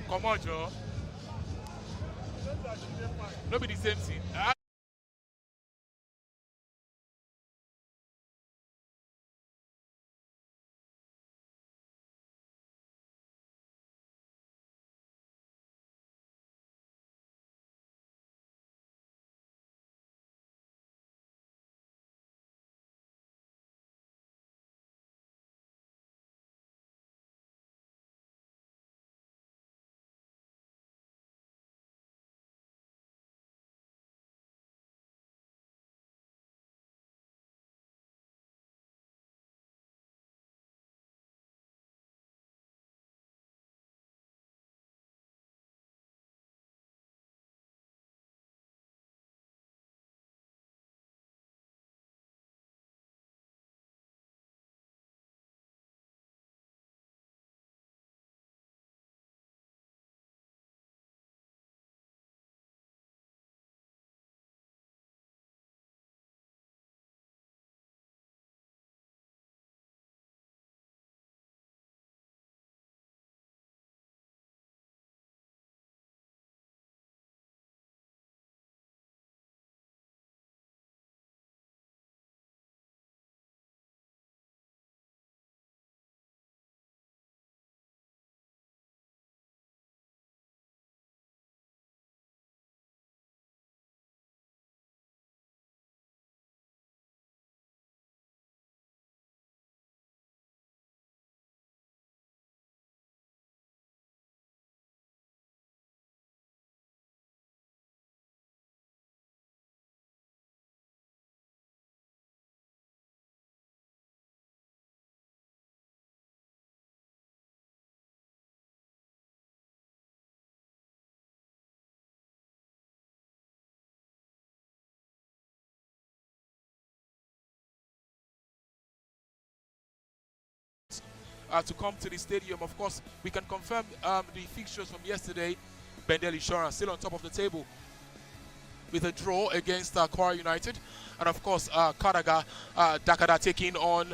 Come on, Joe. No be the same thing. To come to the stadium. Of course, we can confirm the fixtures from yesterday. Bendel Insurance still on top of the table with a draw against Kwara United. And of course, Karaga Dakada taking on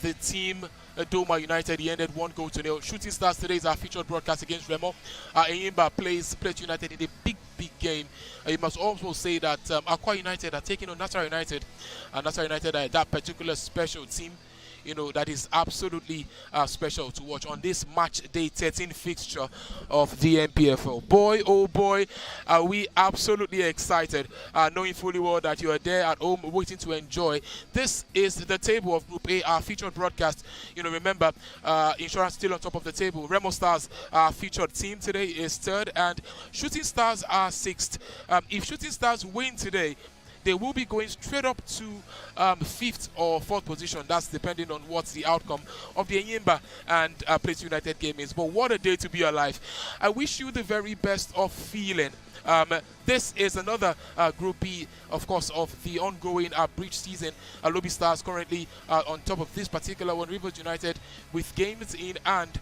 the team Doma United. He ended 1-0. Shooting Stars today is our featured broadcast against Remo. Enyimba plays United in a big game. You must also say that Akwa United are taking on Nasarawa United. And Nasarawa United are that particular special team, you know, that is absolutely special to watch on this match day 13 fixture of the NPFL. Boy, oh boy, are we absolutely excited, knowing fully well that you are there at home waiting to enjoy. This is the table of Group A, our featured broadcast. You know, remember, Insurance still on top of the table. Remo Stars, our featured team today, is third, and Shooting Stars are sixth. If Shooting Stars win today, they will be going straight up to fifth or fourth position. That's depending on what the outcome of the Enyimba and Plateau United game is. But what a day to be alive. I wish you the very best of feeling. This is another Group B, of course, of the ongoing bridge season. Lobby Stars currently on top of this particular one. Rivers United with games in hand,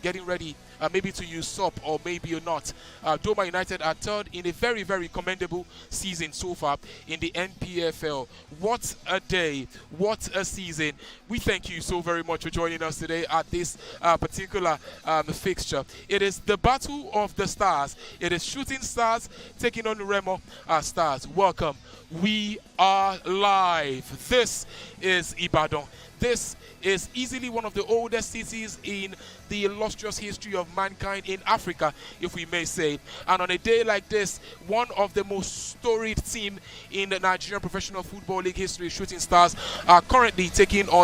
getting ready maybe to usurp or maybe not. Doma United are third in a very, very commendable season so far in the NPFL. What a day. What a season. We thank you so very much for joining us today at this particular fixture. It is the battle of the stars. It is Shooting Stars taking on the Remo Stars. Welcome. We are live. This is Ibadan. This is easily one of the oldest cities in the illustrious history of mankind in Africa, if we may say. And on a day like this, one of the most storied team in the Nigerian Professional Football League history, Shooting Stars, are currently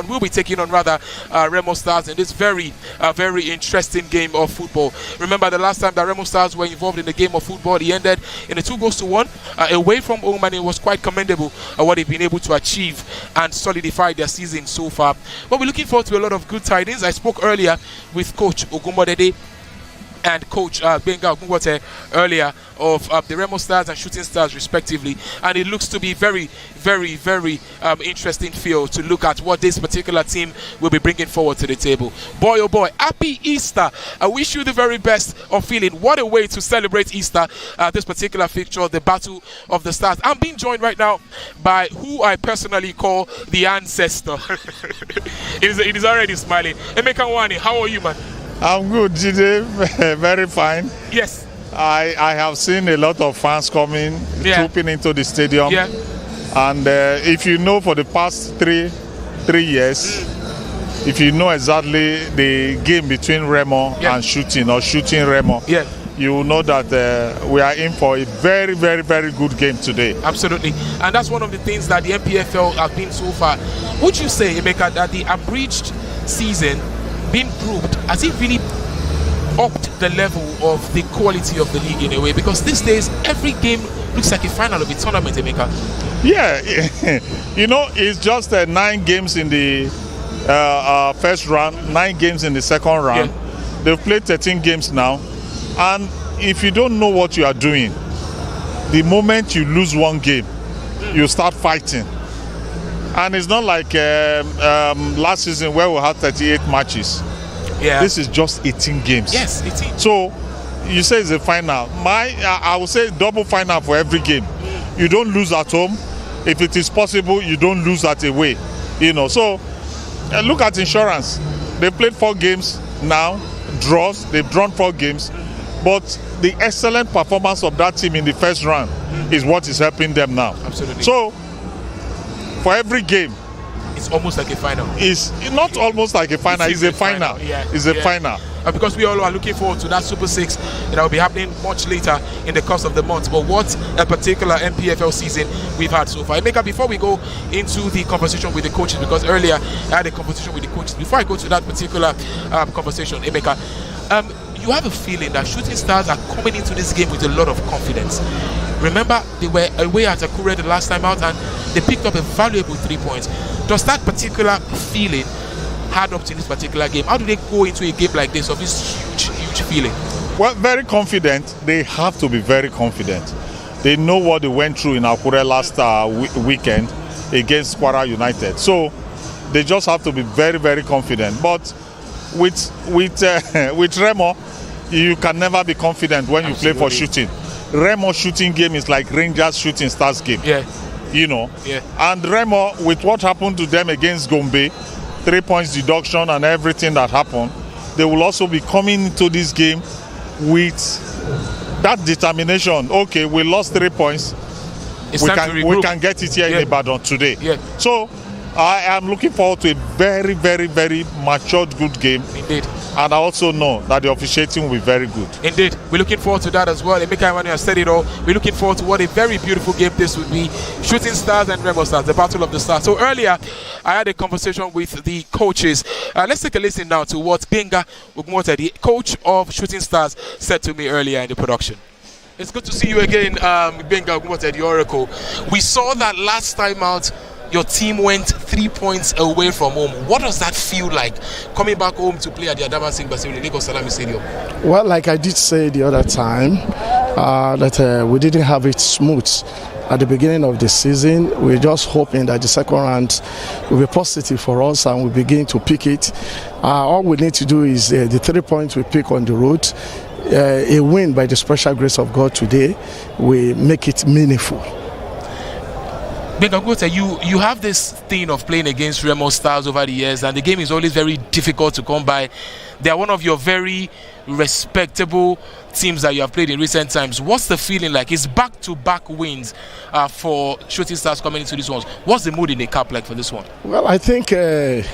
will be taking on Remo Stars in this very interesting game of football. Remember the last time that Remo Stars were involved in the game of football, he ended in a 2-1 away from home, and it was quite commendable what they've been able to achieve and solidify their season so far. But we're looking forward to a lot of good tidings. I spoke earlier with Coach Ogumbodede and Coach Benga Ogunwote earlier of the Remo Stars and Shooting Stars respectively, and it looks to be very interesting field to look at what this particular team will be bringing forward to the table. Boy oh boy, happy Easter. I wish you the very best of feeling. What a way to celebrate Easter, this particular fixture, the Battle of the Stars. I'm being joined right now by who I personally call the ancestor. It is already smiling. Emeka Wani, how are you, man? I'm good, Jide. Very fine. Yes. I have seen a lot of fans coming, trooping into the stadium. Yeah. And if you know, for the past three years, if you know exactly the game between Remo and Shooting, or Shooting Remo, you will know that we are in for a very, very, very good game today. Absolutely. And that's one of the things that the NPFL have been so far. Would you say, Emeka, that the abridged season being proved, has it really upped the level of the quality of the league in a way? Because these days, every game looks like a final of a tournament, Emeka. Yeah, you know, it's just 9 games in the first round, 9 games in the second round. Yeah. They've played 13 games now. And if you don't know what you are doing, the moment you lose one game, you start fighting. And it's not like last season where we had 38 matches. Yeah. This is just 18 games. Yes, 18. So you say it's a final. I would say double final for every game. You don't lose at home. If it is possible, you don't lose at away. You know. So look at Insurance. They played 4 games now, draws. They've drawn 4 games. But the excellent performance of that team in the first round is what is helping them now. Absolutely. So for every game, it's almost like a final. It's not almost like a final. It's a final. Yeah. It's a final. Because we all are looking forward to that Super 6 that will be happening much later in the course of the month. But what a particular NPFL season we've had so far. Emeka, before we go into the conversation with the coaches, because earlier I had a conversation with the coaches. Before I go to that particular conversation, Emeka, you have a feeling that Shooting Stars are coming into this game with a lot of confidence. Remember, they were away at Akure the last time out and they picked up a valuable 3 points. Does that particular feeling add up to this particular game? How do they go into a game like this of this huge feeling? Well, very confident. They have to be very confident. They know what they went through in Akure last weekend against Kwara United. So they just have to be very, very confident. But with Remo, you can never be confident when you play for Shooting. Remo Shooting game is like Rangers Shooting Stars game. Yeah. You know. Yeah. And Remo, with what happened to them against Gombe, 3 points deduction and everything that happened, they will also be coming into this game with that determination. Okay, we lost 3 points. We can get it here in Ibadan today. Yeah. So I am looking forward to a very, very, very matured, good game. Indeed. And I also know that the officiating will be very good. Indeed. We're looking forward to that as well. Emeka, when you have said it all, we're looking forward to what a very beautiful game this would be. Shooting Stars and Remo Stars, the Battle of the Stars. So earlier, I had a conversation with the coaches. Let's take a listen now to what Benga Ugmote, the coach of Shooting Stars, said to me earlier in the production. It's good to see you again, Benga Ugmote, the Oracle. We saw that last time out, your team went 3 points away from home. What does that feel like, coming back home to play at the Adamasingba Stadium, Lekan Salami Stadium? Well, like I did say the other time, that we didn't have it smooth at the beginning of the season. We're just hoping that the second round will be positive for us and we begin to pick it. All we need to do is the 3 points we pick on the road, a win by the special grace of God today, we make it meaningful. Benga, you have this thing of playing against Remo Stars over the years, and the game is always very difficult to come by. They are one of your very respectable teams that you have played in recent times. What's the feeling like? It's back-to-back wins for Shooting Stars coming into this one. What's the mood in the cap like for this one? Well, I think the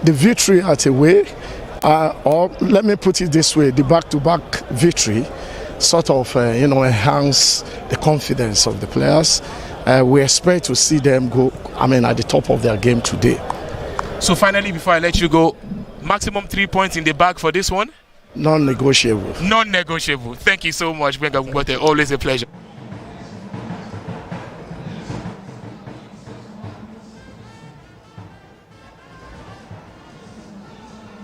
victory at away, or let me put it this way, the back-to-back victory sort of enhance the confidence of the players. We expect to see them go, at the top of their game today. So finally, before I let you go, maximum 3 points in the bag for this one? Non-negotiable. Non-negotiable. Thank you so much, Benga Ugmote. Always a pleasure.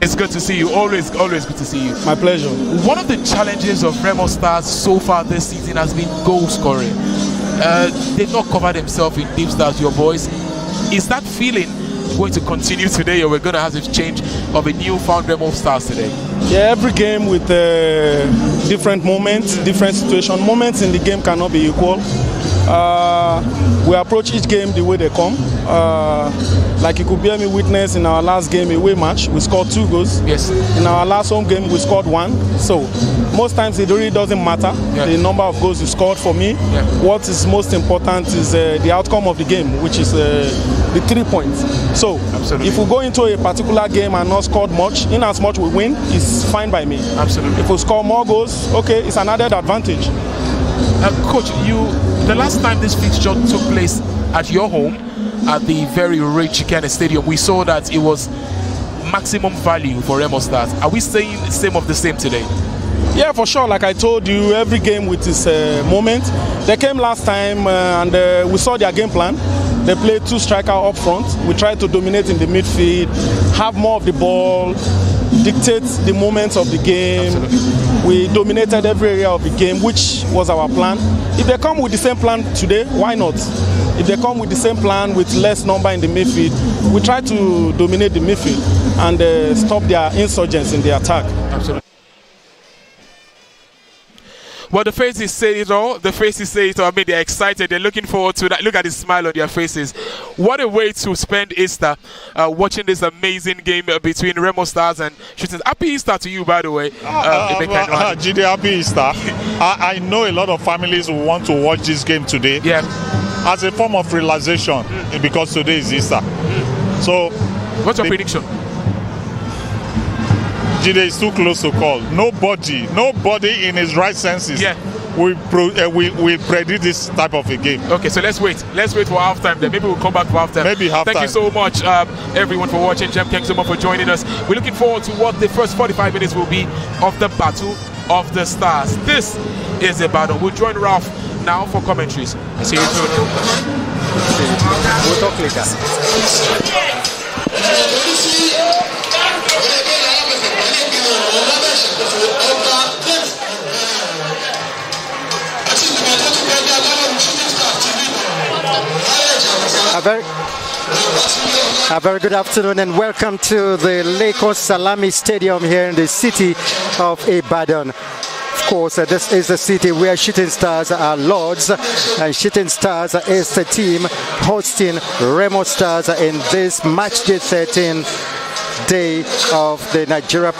It's good to see you. Always good to see you. My pleasure. One of the challenges of Remo Stars so far this season has been goal scoring. They've not covered themselves in deep stars, your boys. Is that feeling going to continue today, or we're going to have this change of a newfound Remo Stars today? Yeah, every game with different moments, different situation. Moments in the game cannot be equal. We approach each game the way they come. like you could bear me witness, in our last game away match, we scored 2 goals. Yes. In our last home game, we scored 1. So most times it really doesn't matter the number of goals you scored for me. Yeah. What is most important is the outcome of the game, which is the 3 points. So Absolutely. if we go into a particular game and not scored much, in as much we win, it's fine by me. Absolutely. If we score more goals, okay, it's an added advantage. Coach, the last time this fixture took place at your home, at the very rich Lekan Stadium, we saw that it was maximum value for Remo Stars. Are we saying the same today? Yeah, for sure. Like I told you, every game with its moment. They came last time and we saw their game plan. They played 2 strikers up front. We tried to dominate in the midfield, have more of the ball, dictate the moments of the game. Absolutely. We dominated every area of the game, which was our plan. If they come with the same plan today, why not? If they come with the same plan with less number in the midfield, we try to dominate the midfield and stop their insurgents in the attack. Absolutely. Well, the faces say it all. The faces say it all. I mean, they're excited. They're looking forward to that. Look at the smile on their faces. What a way to spend Easter, watching this amazing game between Remo Stars and Shooting. Happy Easter to you, by the way. Jide, happy Easter. I know a lot of families will want to watch this game today. Yeah. As a form of realization, because today is Easter. So, what's your prediction? Jide is too close to call. Nobody in his right senses will predict this type of a game. Okay, so let's wait. Let's wait for halftime then. Maybe we'll come back for halftime. Maybe halftime. Thank you so much, everyone, for watching. Jem, thanks so much for joining us. We're looking forward to what the first 45 minutes will be of the Battle of the Stars. This is Ibadan. We'll join Ralph now for commentaries. I see you soon. We'll talk later. A very good afternoon and welcome to the Lekan Salami Stadium here in the city of Ibadan. Of course, this is the city where Shooting Stars are lords, and Shooting Stars is the team hosting Remo Stars in this matchday 13 day of the Nigeria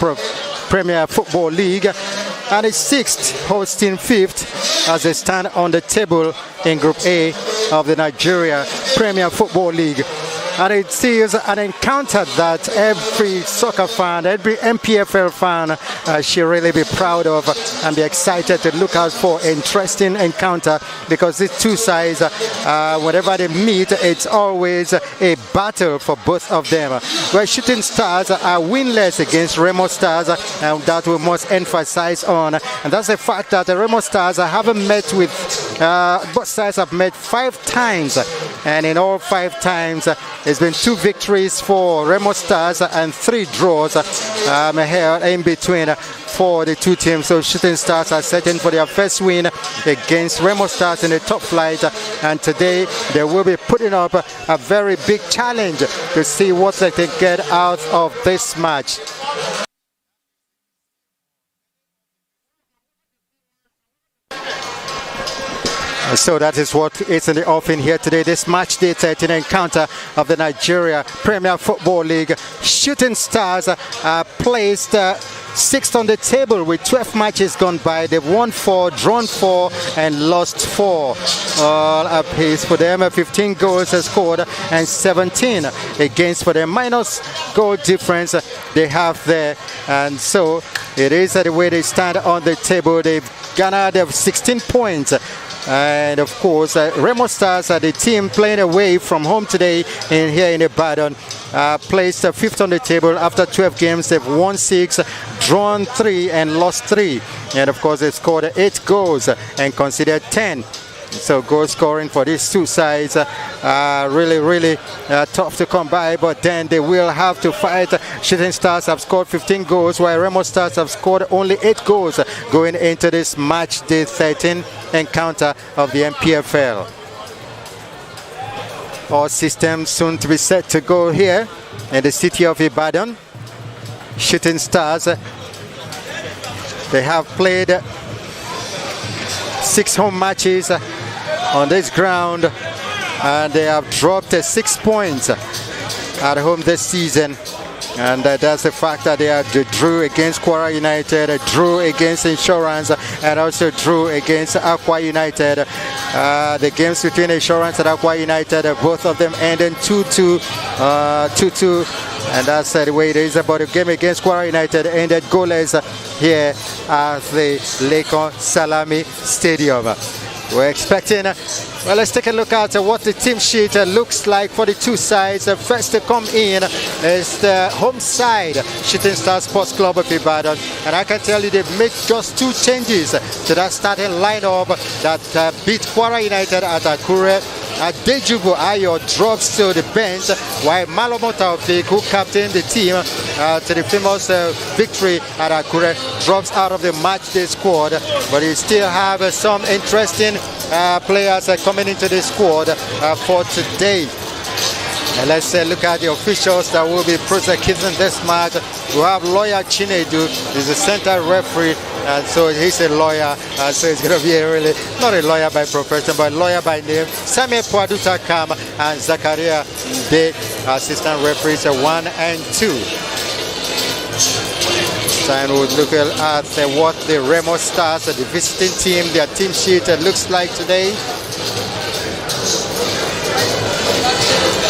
Premier Football League, and it's 6th hosting 5th as they stand on the table in Group A of the Nigeria Premier Football League. And it is an encounter that every soccer fan, every NPFL fan should really be proud of and be excited to look out for. Interesting encounter, because these two sides, whenever they meet, it's always a battle for both of them. Where Shooting Stars are winless against Remo Stars, and that we must emphasize on. And that's the fact that the Remo Stars haven't met with, both sides have met 5 times, and in all 5 times, there's been 2 victories for Remo Stars and 3 draws here in between for the 2 teams. So Shooting Stars are searching for their first win against Remo Stars in the top flight, and today they will be putting up a very big challenge to see what they can get out of this match. So that is what is in the offing here today. This match day 13 encounter of the Nigeria Premier Football League. Shooting Stars are placed 6th on the table with 12 matches gone by. They've won 4, drawn 4, and lost 4. All a pace for them. 15 goals scored and 17 against for them. Minus goal difference they have there. And so it is the way they stand on the table. They've garnered 16 points. And of course, Remo Stars are the team playing away from home today here in Ibadan. Placed 5th on the table after 12 games. They've won 6, drawn 3, and lost 3. And of course, they've scored 8 goals and conceded 10. So goal scoring for these 2 sides really tough to come by, but then they will have to fight. Shooting Stars have scored 15 goals, while Remo Stars have scored only 8 goals going into this match day 13 encounter of the NPFL. All systems soon to be set to go here in the city of Ibadan. Shooting Stars, they have played 6 home matches on this ground, and they have dropped 6 points at home this season. And that's the fact that they drew against Kwara United, drew against Insurance, and also drew against Aqua United. The games between Insurance and Aqua United, both of them ended 2-2, 2-2, and that's the way it is. But the game against Kwara United ended goalless here at the Lekan Salami Stadium. We're expecting, well, let's take a look at what the team sheet looks like for the two sides. First to come in is the home side, Shooting Stars Sports Club of Ibadan. And I can tell you they've made just 2 changes to that starting lineup that beat Kwara United at Akure. Dejubu Ayo drops to the bench, while Malomo Taufik, who captained the team to the famous victory at Akure, drops out of the matchday squad. But you still have some interesting players coming into the squad for today. And let's look at the officials that will be prosecuting this match. We have lawyer Chinedu, he's a center referee, and so he's a lawyer, so it's going to be really not a lawyer by profession, but a lawyer by name. Samuel Pwaduta Kam and Zakaria, the assistant referees 1 and 2. And we'll look at what the Remo Stars, the visiting team, their team sheet looks like today.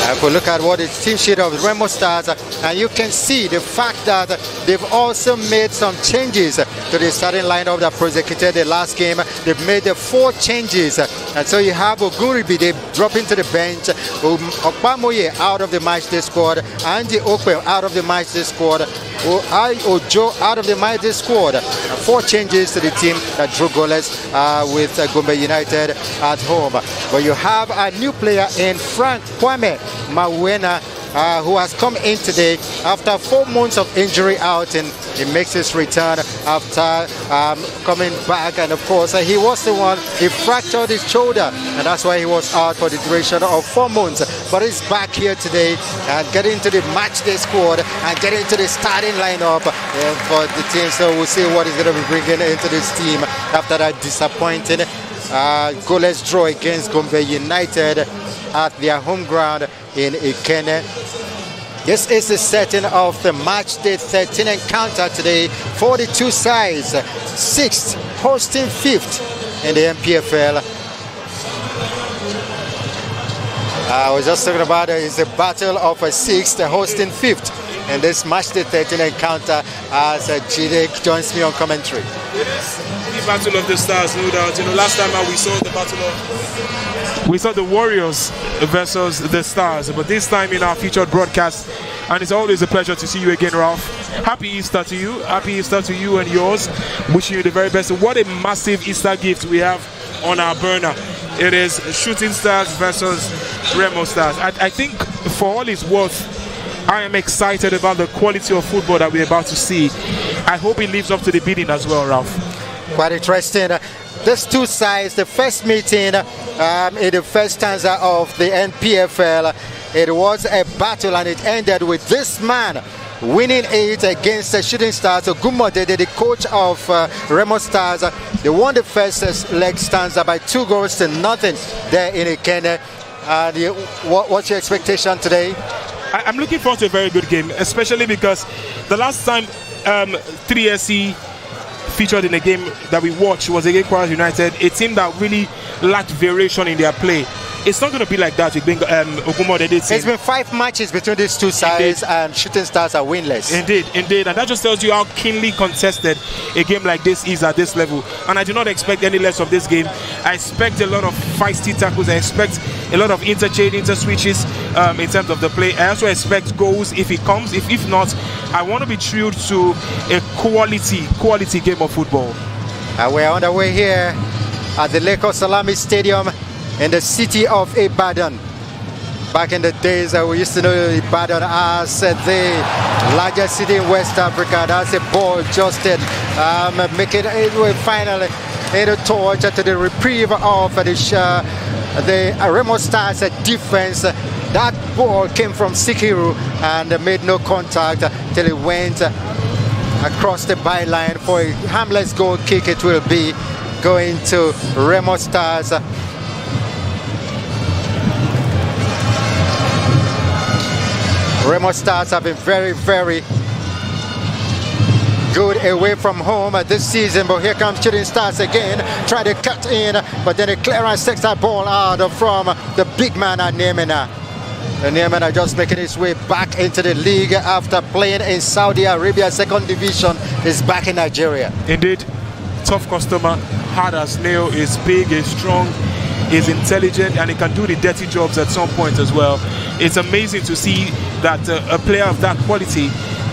If we look at what the team sheet of Remo Stars, and you can see the fact that they've also made some changes to the starting lineup that prosecuted the last game. They've made 4 changes, and so you have Oguribi, they drop into the bench, Okpamoye out of the matchday squad, Andy Okwe out of the matchday squad, Ojo out of the matchday squad. 4 changes to the team that drew goalless with Gombe United at home. But you have a new player in Frank Kwame Mawena, who has come in today after 4 months of injury out, and he makes his return after coming back. And of course, he was the one, he fractured his shoulder, and that's why he was out for the duration of 4 months. But he's back here today and getting into the matchday squad and getting into the starting lineup for the team. So we'll see what he's going to be bringing into this team after that disappointing goalless draw against Gombe United at their home ground in Ikene. This is the setting of the matchday 13 encounter today for the two sides. 6th hosting 5th in the NPFL. I was just talking about it's a battle of a 6th hosting 5th in this matchday 13 encounter as Jide joins me on commentary. The battle of the stars, no doubt. You know, last time we saw the battle of, we saw the Warriors versus the Stars, but this time in our featured broadcast, and it's always a pleasure to see you again, Ralph. Happy Easter to you. Happy Easter to you and yours. Wishing you the very best. What a massive Easter gift we have on our burner. It is Shooting Stars versus Remo Stars. I think for all it's worth, I am excited about the quality of football that we're about to see. I hope it lives up to the bidding as well, Ralph. Quite interesting. These two sides, the first meeting in the first stanza of the NPFL, it was a battle and it ended with this man winning it against the Shooting Stars. So Gumodede, the coach of Remo Stars, they won the first leg stanza by 2-0 there in Ikene. What's your expectation today? I'm looking forward to a very good game, especially because the last time 3SC featured in a game that we watched was against Kwara United, a team that really lacked variation in their play. It's not going to be like that with Ogumodede team. It's been 5 matches between these two sides, and Shooting Stars are winless. Indeed, and that just tells you how keenly contested a game like this is at this level. And I do not expect any less of this game. I expect a lot of feisty tackles. I expect a lot of interchange, interswitches in terms of the play. I also expect goals if it comes. If not, I want to be true to a quality game of football. And we're on the way here at the Lekan Salami Stadium in the city of Ibadan. Back in the days, we used to know Ibadan as the largest city in West Africa. That's a ball justed, making it finally a torch to the reprieve of the Remo Stars defense. That ball came from Sikiru and made no contact till it went across the byline for a harmless goal kick. It will be going to Remo Stars. Remo Stars have been very, very good away from home this season, but here comes Shooting Stars again, try to cut in, but then a clearance takes that ball out from the big man at Niemena. And Niemena just making his way back into the league after playing in Saudi Arabia, second division, is back in Nigeria. Indeed, tough customer, hard as nail, is big, is strong, is intelligent, and he can do the dirty jobs at some point as well. It's amazing to see that a player of that quality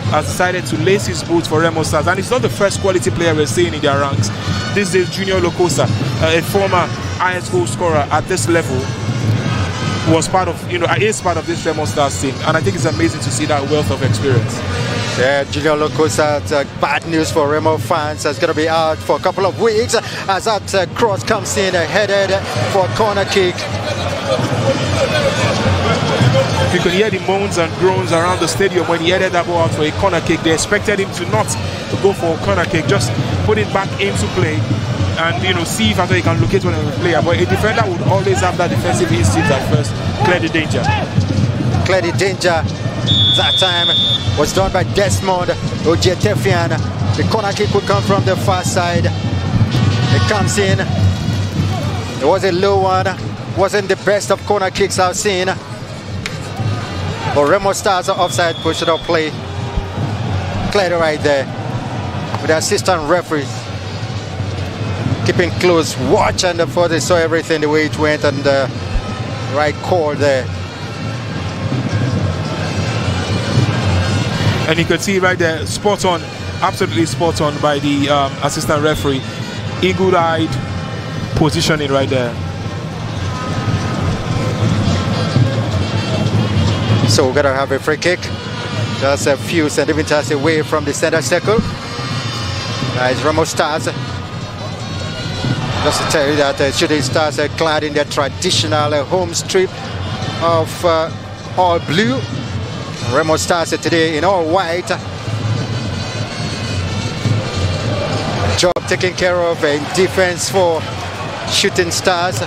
has decided to lace his boots for Remo Stars, and it's not the first quality player we're seeing in their ranks. This is Junior Lokosa, a former highest goal scorer at this level, was part of, is part of this Remo Stars team, and I think it's amazing to see that wealth of experience. Yeah, Junior Lokosa, bad news for Remo fans. Is going to be out for a couple of weeks as that cross comes in, headed for a corner kick. You could hear the moans and groans around the stadium when he headed that ball out for a corner kick. They expected him to not go for a corner kick, just put it back into play and see if after he can locate one of the player. But a defender would always have that defensive instinct at first. Clear the danger. Clear the danger. That time was done by Desmond Ojetefian. The corner kick would come from the far side. It comes in. It was a low one. Wasn't the best of corner kicks I've seen. But Remo Stars are offside, push it up play. Cleared it right there. With the assistant referee keeping close watch, and before they saw everything the way it went, and right call there. And you could see right there, spot on, absolutely spot on by the assistant referee. Eagle-eyed positioning right there. So we're gonna have a free kick, just a few centimeters away from the center circle. It's Remo Stars. Just to tell you that Shooting Stars are clad in their traditional home strip of all blue. Remo Stars today in all white. Job taken care of in defense for Shooting Stars.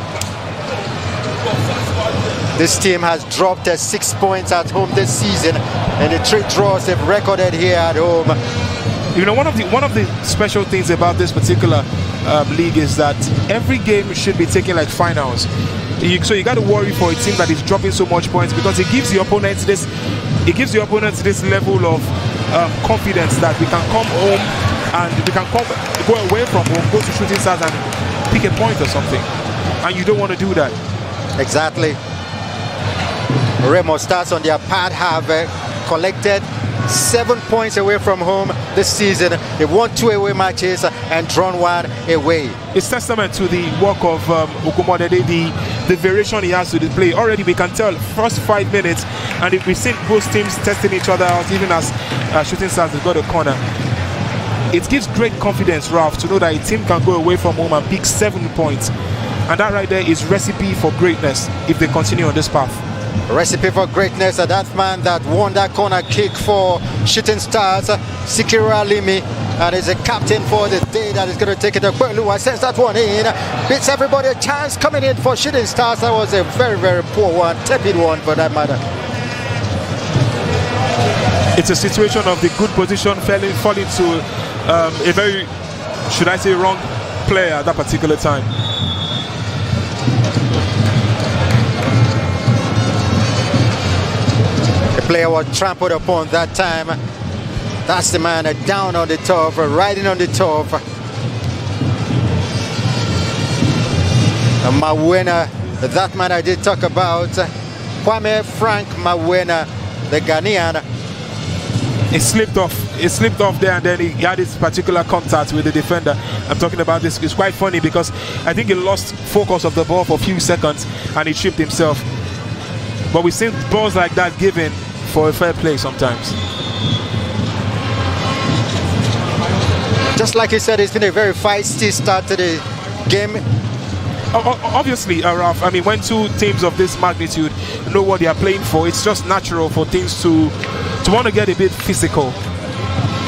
This team has dropped 6 points at home this season, and the 3 draws they've recorded here at home. One of the special things about this particular league is that every game should be taken like finals. So you got to worry for a team that is dropping so much points, because it gives the opponents this level of confidence that we can come home and we can go away from home, go to Shooting Stars and pick a point or something, and you don't want to do that. Exactly. Remo Stars on their part have collected 7 points away from home this season. They've won 2 away matches and drawn 1 away. It's testament to the work of Okumodede, the variation he has to the play. Already we can tell first 5 minutes, and if we see both teams testing each other out, even as Shooting Stars has got a corner, it gives great confidence, Ralph, to know that a team can go away from home and pick 7 points. And that right there is recipe for greatness if they continue on this path. Recipe for greatness. That man that won that corner kick for Shooting Stars, Sikira Limi, and is a captain for the day that is going to take it to Berlua. Sends that one in, beats everybody. A chance coming in for Shooting Stars. That was a very, very poor one, tepid one for that matter. It's a situation of the good position falling to a very, should I say, wrong player at that particular time. The player was trampled upon that time. That's the man down on the turf, riding on the turf. Mawena, that man I did talk about, Kwame Frank Mawena, the Ghanaian. It slipped off there, and then he had his particular contact with the defender. I'm talking about this. It's quite funny because I think he lost focus of the ball for a few seconds and he tripped himself. But we've seen balls like that given for a fair play sometimes. Just like you said, it's been a very feisty start to the game. Obviously, Ralph, I mean, when 2 teams of this magnitude know what they are playing for, it's just natural for teams to want to get a bit physical,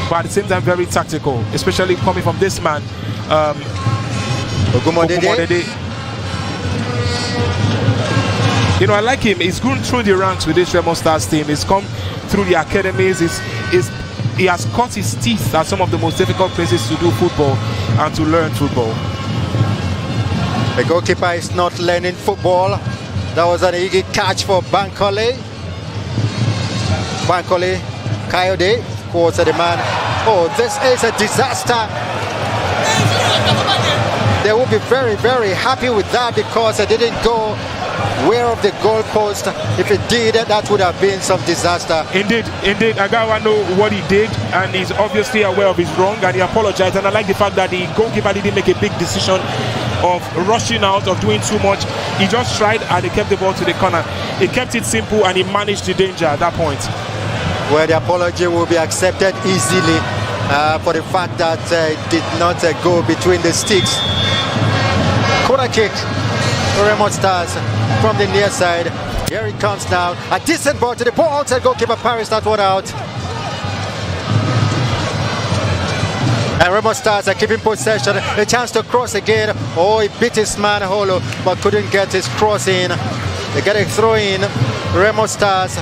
but at the same time very tactical, especially coming from this man, Okumodede. I like him. He's gone through the ranks with this Remo Stars team. He's come through the academies. He has cut his teeth at some of the most difficult places to do football and to learn football. The goalkeeper is not learning football. That was an easy catch for Bankole. Bankole, Coyote, of course, the man. Oh, this is a disaster. They will be very, very happy with that because it didn't go where of the goalpost. If it did, that would have been some disaster. Indeed. Agawa know what he did, and he's obviously aware of his wrong, and he apologized. And I like the fact that the goalkeeper didn't make a big decision of rushing out, of doing too much. He just tried, and he kept the ball to the corner. He kept it simple, and he managed the danger at that point. Where the apology will be accepted easily for the fact that it did not go between the sticks. Corner kick, Remo Stars from the near side. Here it comes now. A decent ball to the ball outside goalkeeper Paris, that one out. And Remo Stars are keeping possession. A chance to cross again. Oh, he beat his man Holo, but couldn't get his cross in. They get a throw in. Remo Stars.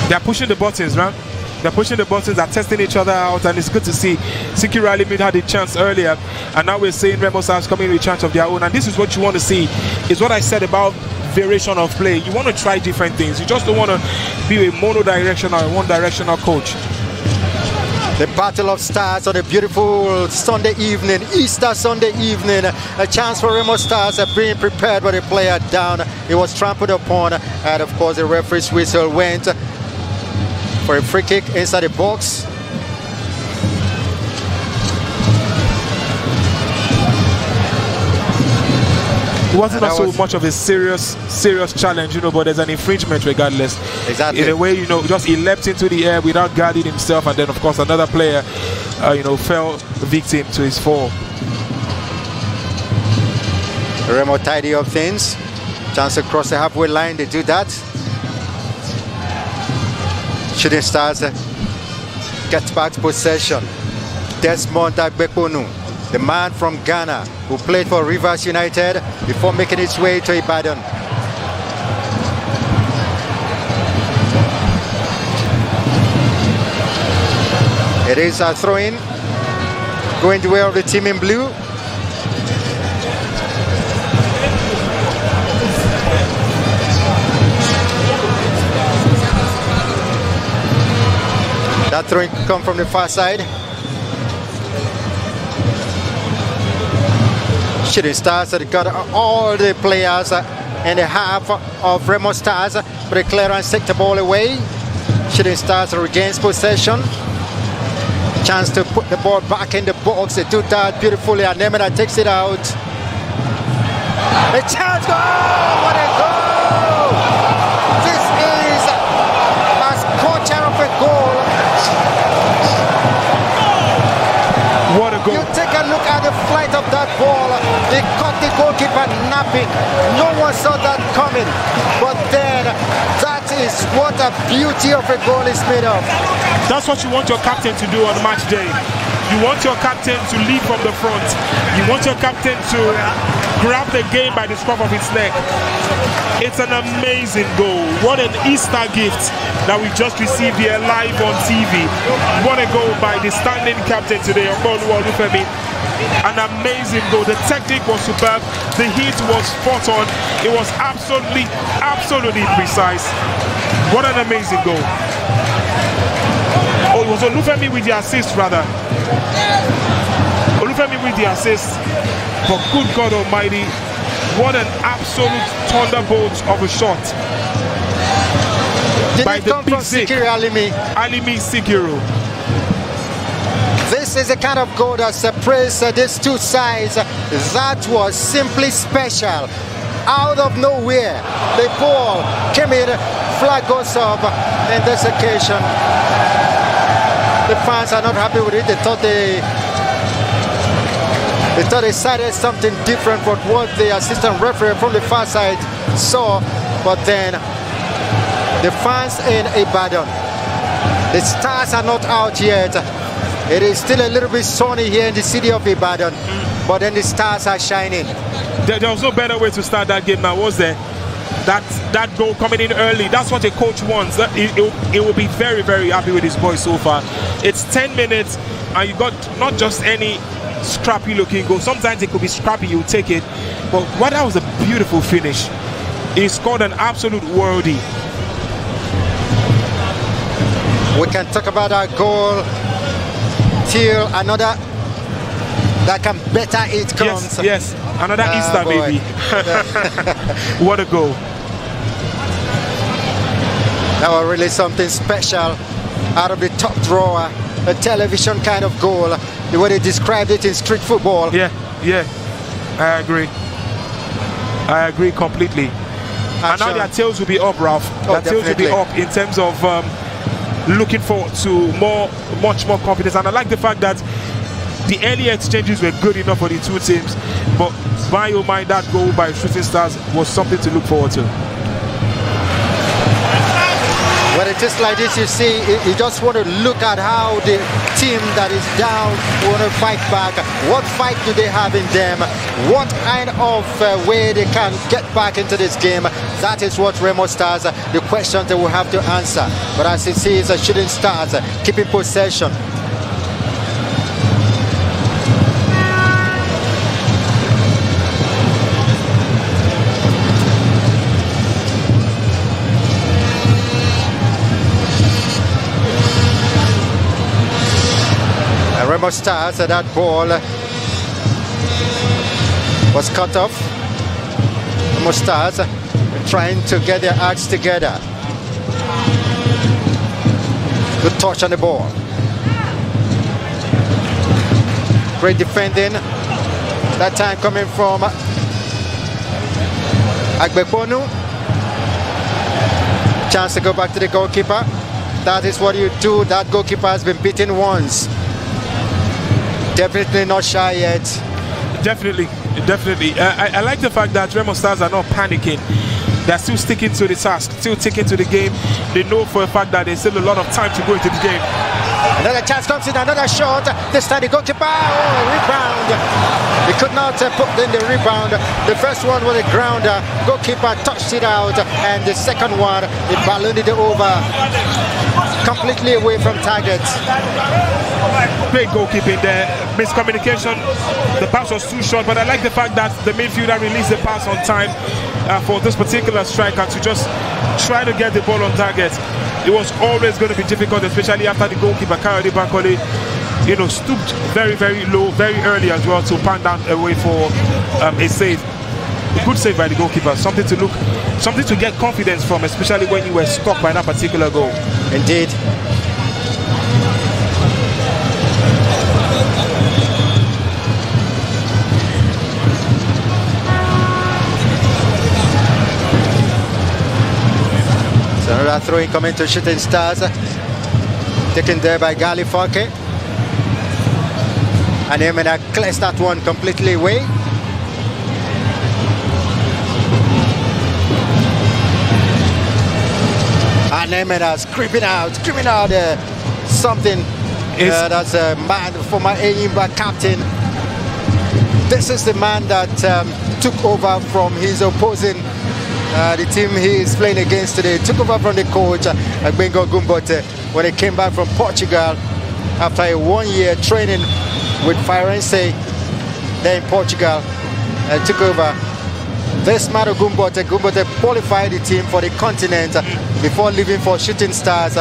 They're pushing the buttons, man. They're pushing the buttons, they're testing each other out, and it's good to see. Sikiru Alimi had a chance earlier, and now we're seeing Remo Stars coming with a chance of their own. And this is what you want to see. Is what I said about variation of play. You want to try different things. You just don't want to be a mono-directional or one-directional coach. The Battle of Stars on a beautiful Sunday evening, Easter Sunday evening. A chance for Remo Stars being prepared by the player down. He was trampled upon, and of course the referee's whistle went for a free kick inside the box. It wasn't so much of a serious challenge, you know, but there's an infringement regardless. Exactly. In a way, you know, just he leapt into the air without guarding himself, and then of course another player, fell victim to his fall. Remo tidy up things. Chance to cross the halfway line, they do that. Shooting Stars gets back possession. Desmond Agbekonu, the man from Ghana who played for Rivers United before making his way to Ibadan. It is a throw-in going the way of the team in blue. That throw-in come from the far side. Shooting Stars had got all the players in the half of Remo Stars, but the clearance take the ball away. Shooting Stars regains possession. Chance to put the ball back in the box. They do that beautifully, and Nemeda takes it out. A chance, goal! What a goal! This is a scorcher of a goal. What a goal! You take a look at the flight of that ball. They caught the goalkeeper napping. No one saw that coming. But then, that is what a beauty of a goal is made of. That's what you want your captain to do on match day. You want your captain to lead from the front. You want your captain to grab the game by the scruff of his neck. It's an amazing goal. What an Easter gift that we just received here live on TV. What a goal by the standing captain today, Olufemi. An amazing goal. The technique was superb. The hit was spot on. It was absolutely precise. What an amazing goal. Oh, it was Olufemi with the assist, rather. Olufemi with the assist. But good God Almighty, what an absolute thunderbolt of a shot. By the big Sikiru Alimi. Alimi Sikiru. This is the kind of goal that separates these two sides. That was simply special. Out of nowhere, the ball came in, flag goes up, and this occasion, the fans are not happy with it. They thought they cited something different from what the assistant referee from the far side saw. But then, the fans in Ibadan, the Stars are not out yet. It is still a little bit sunny here in the city of Ibadan, but then the Stars are shining. There was no better way to start that game now, was there? that goal coming in early. That's what a coach wants. He will be very, very happy with his boys so far. It's 10 minutes, and you got not just any scrappy looking goal. Sometimes it could be scrappy, you take it. But that was a beautiful finish. He scored an absolute worldie. We can talk about our goal till another that can better it comes. Yes, another Easter baby. What a goal. That was really something special out of the top drawer, a television kind of goal, the way they described it in street football. Yeah, I agree completely. And now their tails will be up, Ralph. Their tails will be up in terms of looking forward to much more confidence. And I like the fact that the early exchanges were good enough for the two teams, but by your mind, that goal by Shooting Stars was something to look forward to. When it's just like this, you see, you just want to look at how the team that is down want to fight back. What fight do they have in them? What kind of way they can get back into this game? That is what Remo Stars, the questions they will have to answer. But as you see, it's a Shooting Stars keeping possession. Remo Stars, that ball was cut off. Remo Stars trying to get their acts together. Good touch on the ball. Great defending. That time coming from Agbekonu. Chance to go back to the goalkeeper. That is what you do. That goalkeeper has been beaten once. Definitely not shy yet. Definitely. I like the fact that Remo Stars are not panicking. They're still sticking to the task, still sticking to the game. They know for a fact that there's still a lot of time to go into the game. Another chance comes in, another shot. This time the goalkeeper, rebound. He could not put in the rebound. The first one was a grounder. Goalkeeper touched it out, and the second one, he ballooned it over, completely away from target. Great goalkeeping there. Miscommunication. The pass was too short, but I like the fact that the midfielder released the pass on time for this particular striker to just try to get the ball on target. It was always going to be difficult, especially after the goalkeeper Kayode Bankole, stooped very, very low, very early as well to pan down away for a save. A good save by the goalkeeper. Something to get confidence from, especially when you were stuck by that particular goal. Indeed. Another throw-in coming to Shooting Stars, taken there by Gali Fake. And Emena clears that one completely away. And Emena screaming out something. That's a man, former Enyimba captain. This is the man that took over from his opposing the team he is playing against today. Took over from the coach Agbengo Gumbote when he came back from Portugal after a 1-year training with Firenze there in Portugal. Took over. This man Gumbote qualified the team for the continent before leaving for Shooting Stars.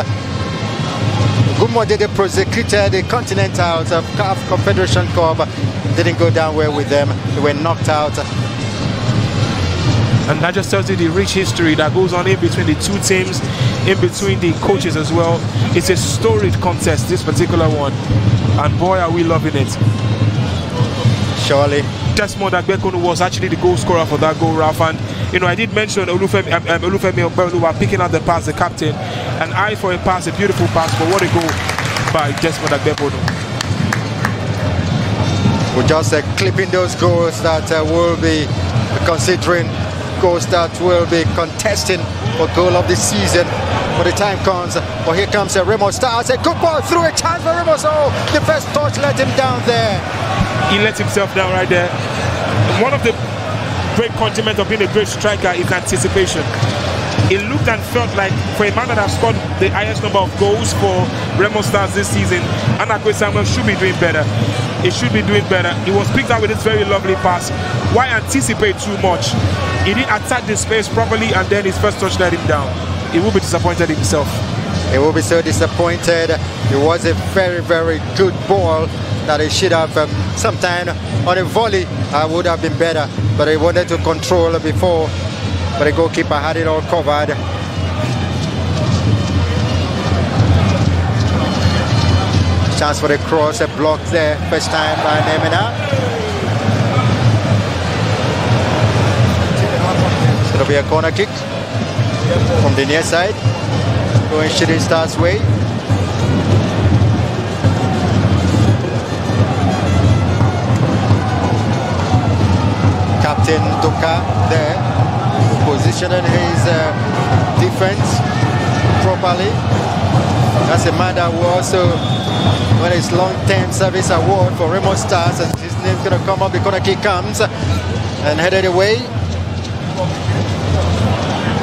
Gumbote prosecuted the Continentals of CAF Confederation Cup. Didn't go down well with them. They were knocked out. And that just tells you the rich history that goes on in between the two teams, in between the coaches as well. It's a storied contest, this particular one. And boy, are we loving it. Surely. Desmond Agbekonu was actually the goal scorer for that goal, Ralph. And, I did mention Olufemi Ogbelu picking out the pass, the captain. An eye for a pass, a beautiful pass, but what a goal by Desmond Agbekonu. We're just clipping those goals that will be considering, goals that will be contesting for goal of the season when the time comes. But here comes Remo Stars, a good ball through, a chance for Remo. So the first touch let him down there. He let himself down right there. One of the great condiment of being a great striker is anticipation. It looked and felt like, for a man that has scored the highest number of goals for Remo Stars this season, Anakwe Samuel should be doing better. He should be doing better. He was picked out with this very lovely pass. Why anticipate too much? He didn't attack the space properly, and then his first touch let him down. He will be disappointed himself. He will be so disappointed. It was a very, very good ball that he should have sometime on a volley would have been better, but he wanted to control before, but the goalkeeper had it all covered. Chance for the cross, a block there, first time by Nemina. It's going to be a corner kick from the near side, going Shooting Stars' way. Captain Duka there, positioning his defense properly. That's a man that will also won his long-term service award for Remo Stars. His name's going to come up. The corner kick comes and headed away.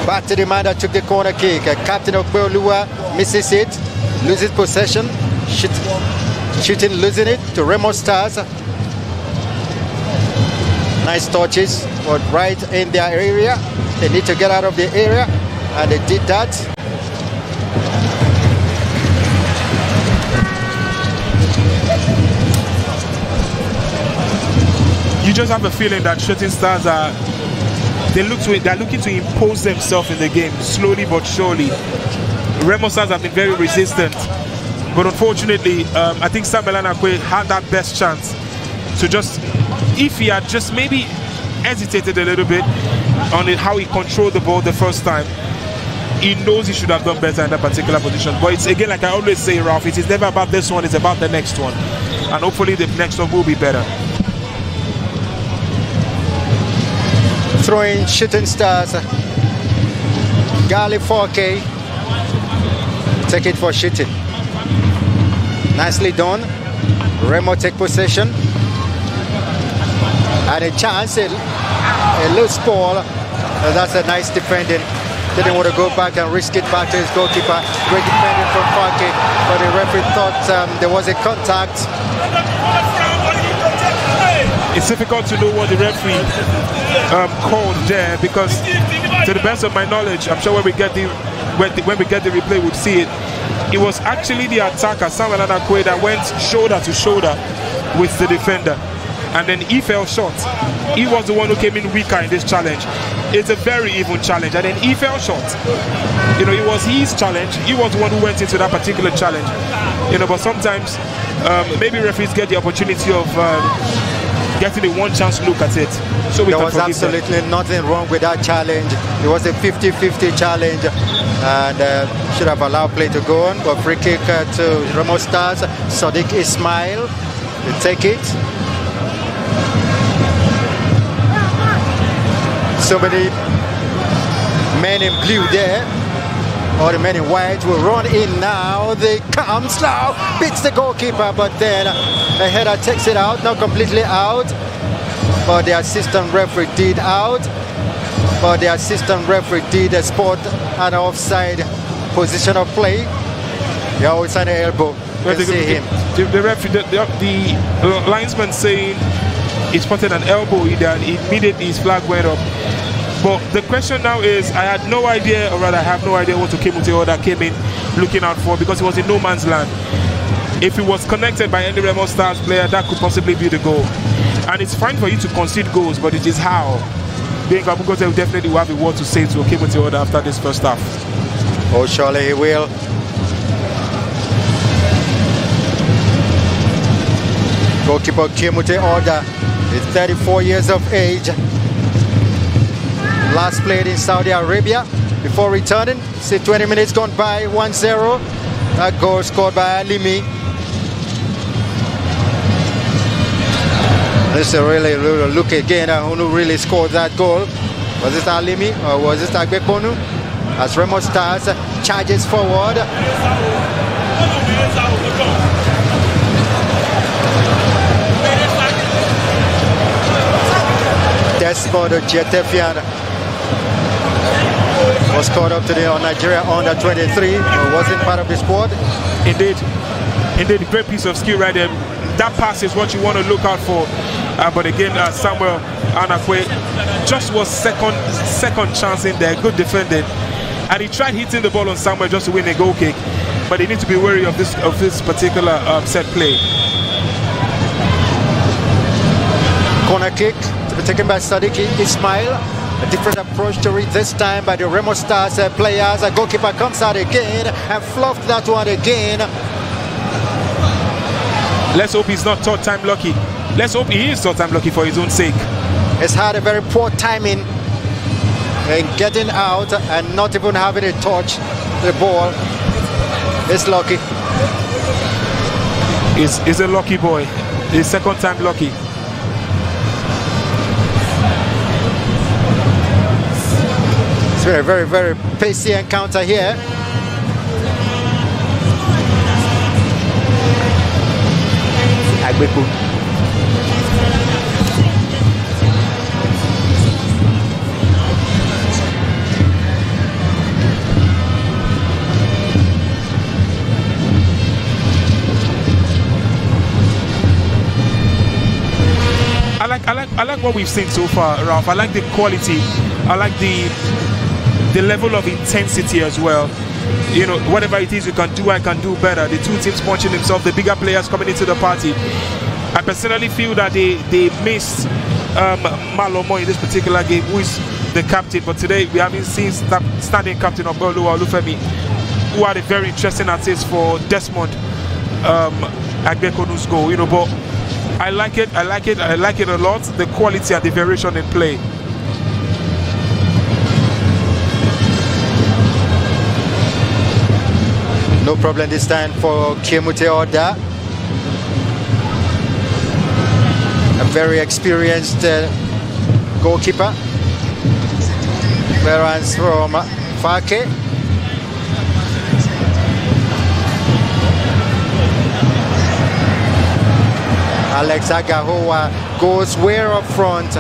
Back to the man that took the corner kick. Captain Okbeolua misses it, loses possession, shooting, losing it to Remo Stars. Nice touches, but right in their area. They need to get out of the area, and they did that. You just have a feeling that Shooting Stars they're looking to impose themselves in the game slowly but surely. Remo Stars have been very resistant, but unfortunately, I think Samuel Anakwe had that best chance to just, if he had just maybe hesitated a little bit on how he controlled the ball the first time, he knows he should have done better in that particular position. But it's, again, like I always say, Ralph, it is never about this one, it's about the next one, and hopefully the next one will be better. Throwing Shooting Stars. Gali 4K. Take it for shooting. Nicely done. Remo take possession. And a chance, a loose ball. That's a nice defending. Didn't want to go back and risk it back to his goalkeeper. Great defending from 4K. But the referee thought there was a contact. It's difficult to know what the referee called there, because to the best of my knowledge, I'm sure when we get the replay we'll see it. It was actually the attacker Samuel Anakwe that went shoulder to shoulder with the defender, and then he fell short. He was the one who came in weaker in this challenge. It's a very even challenge, and then he fell short. You know, it was his challenge. He was the one who went into that particular challenge. You know, but sometimes maybe referees get the opportunity of getting a one chance look at it. So there was absolutely nothing wrong with that challenge. It was a 50-50 challenge, and should have allowed play to go on. But free kick to Remo Stars. Sadiq Ismail will take it. So many men in blue there. All the men in white will run in now. They comes now, beats the goalkeeper, but then the header takes it out, not completely out. But the assistant referee did out. But the assistant referee did spot an offside position of play. Yeah, oh, it's an elbow. You can see him. The referee, the linesman saying he spotted an elbow. Immediately his flag went up. But the question now is, I had no idea, or rather I have no idea what Okemute Oda came in looking out for, because it was in no man's land. If it was connected by any Remo Stars player, that could possibly be the goal. And it's fine for you to concede goals, but it is how. Being Abugote will definitely have a word to say to Okemute Oda after this first half. Oh, surely he will. Goalkeeper Okemute Oda is 34 years of age. Last played in Saudi Arabia before returning. See, 20 minutes gone by, 1-0. That goal scored by Alimi. Let's really look again at who really scored that goal. Was it Alimi or was it Agbekonu? As Remo Stars charges forward. Esmond Jetefian was called up to the Nigeria under 23. Wasn't part of the squad. Indeed, a great piece of skill right there. That pass is what you want to look out for. But again, Samuel Anakwe just was second chance in there. Good defending, and he tried hitting the ball on Samuel just to win a goal kick. But he needs to be wary of this particular set play. Corner kick to be taken by Sadiki Ismail. A different approach to it this time by the Remo Stars players. A goalkeeper comes out again and fluffed that one again. Let's hope he's not third time lucky. Let's hope he is third time lucky for his own sake. He's had a very poor timing in getting out and not even having a touch the ball. He's lucky. He's a lucky boy. He's second time lucky. It's a very, very pacey encounter here. Agbeku. I like what we've seen so far, Ralph. I like the quality. I like the level of intensity as well. You know, whatever it is you can do, I can do better. The two teams punching themselves, the bigger players coming into the party. I personally feel that they missed Malomo in this particular game, who is the captain. But today we haven't seen standing captain of Oluwa Olufemi, who had a very interesting assist for Desmond Agbekonu's goal. You know, but I like it a lot. The quality and the variation in play. No problem this time for Kiemute Oda. A very experienced goalkeeper. Clearance from Fake. Alex Agahoa goes way up front.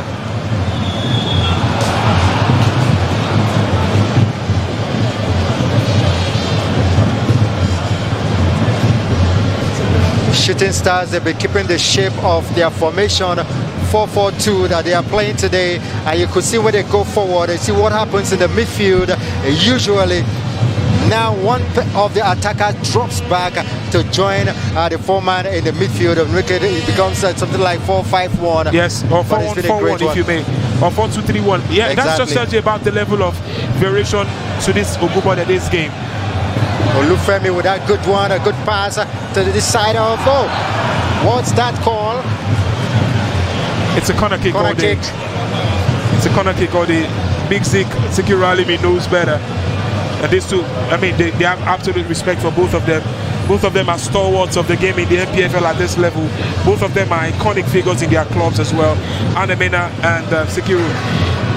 Shooting Stars, they'll be keeping the shape of their formation 4-4-2 that they are playing today, and you could see when they go forward and see what happens in the midfield. Usually now one of the attackers drops back to join the foreman in the midfield and make it becomes something like 4-5-1. Yes, or 4-1-4-1 if you may, or 4-2-3-1. Yeah, exactly. That's just tells you about the level of variation to this Ogubo this game. Olufemi with that good one, a good pass to this side of, oh, what's that call? It's a corner kick. Corner kick. It's a corner kick or the big Sikiralimi knows better. And these two, I mean, they have absolute respect for both of them. Both of them are stalwarts of the game in the NPFL at this level. Both of them are iconic figures in their clubs as well. Anemena and Sikiru.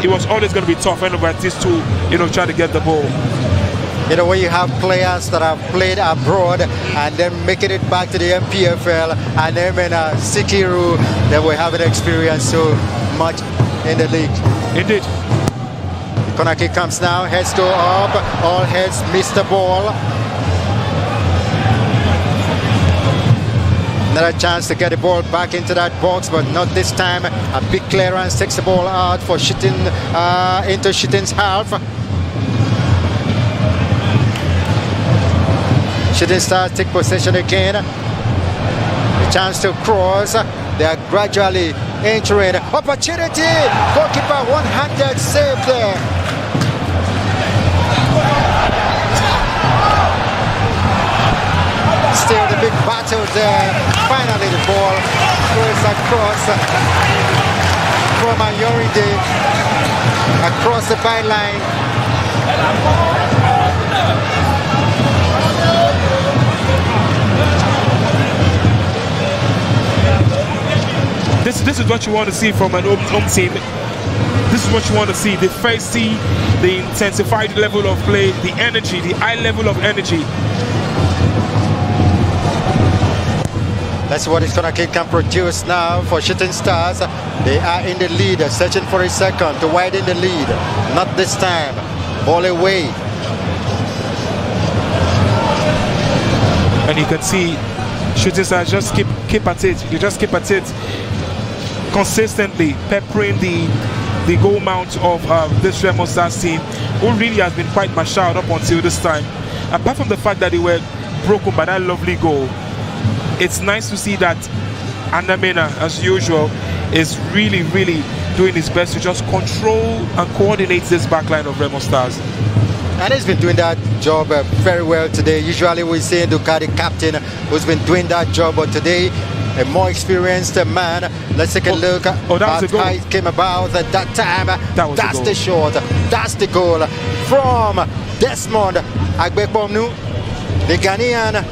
It was always going to be tough whenever these two, you know, try to get the ball. You know, when you have players that have played abroad and then making it back to the NPFL, and then Sikiru, they will have an experience so much in the league. Indeed. Corner kick comes now, heads go up, all heads miss the ball. Another chance to get the ball back into that box, but not this time. A big clearance takes the ball out for shooting into Shooting's half. Shooting Stars take possession again. A chance to cross. They are gradually entering. Opportunity! Goalkeeper one-handed save there. Still the big battle there. Finally the ball goes across from Ayoride across the byline. This is what you want to see from an home team. This is what you want to see. The feisty, the intensified level of play, the energy, the high level of energy. Let's see what this corner kick can produce now for Shooting Stars. They are in the lead, searching for a second to widen the lead. Not this time. Ball away. And you can see Shooting Stars just keep at it. You just keep at it consistently, peppering the goal mount of this Remo Stars team, who really has been quite marshaled up until this time. Apart from the fact that they were broken by that lovely goal, it's nice to see that Andamena, as usual, is really doing his best to just control and coordinate this backline of Remo Stars. And he's been doing that job very well today. Usually we say Ducati captain who's been doing that job, but today a more experienced man. Let's take a look at how it came about at that time. That's the shot. That's the goal from Desmond Agbekponu, the Ghanaian.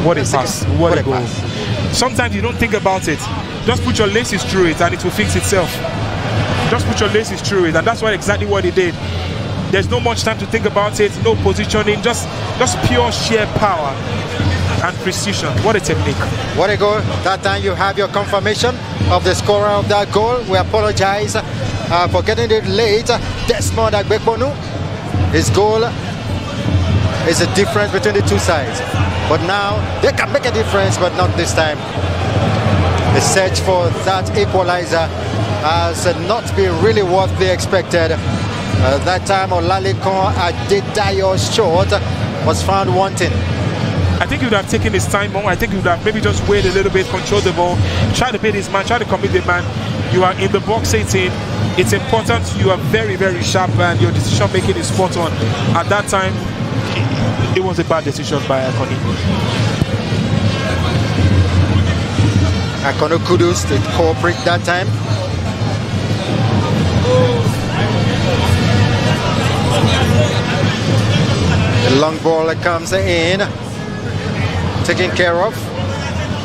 What a pass. What a goal. Sometimes you don't think about it. Just put your laces through it and it will fix itself. Just put your laces through it, and that's exactly what he did. There's no much time to think about it, no positioning, just pure sheer power and precision. What a technique. What a goal. That time you have your confirmation of the scorer of that goal. We apologize for getting it late. Desmond Agbekponu. His goal is a difference between the two sides. But now they can make a difference, but not this time. The search for that equalizer has not been really what they expected. That time Olalekan Adedayo's shot was found wanting. I think he would have taken his time more. I think he would have maybe just waited a little bit, control the ball, try to beat his man, try to commit the man. You are in the box 18. It's important you are very sharp and your decision making is spot on. At that time, it was a bad decision by Akoni. Akono Kudus did cooperate that time. The long ball comes in, taken care of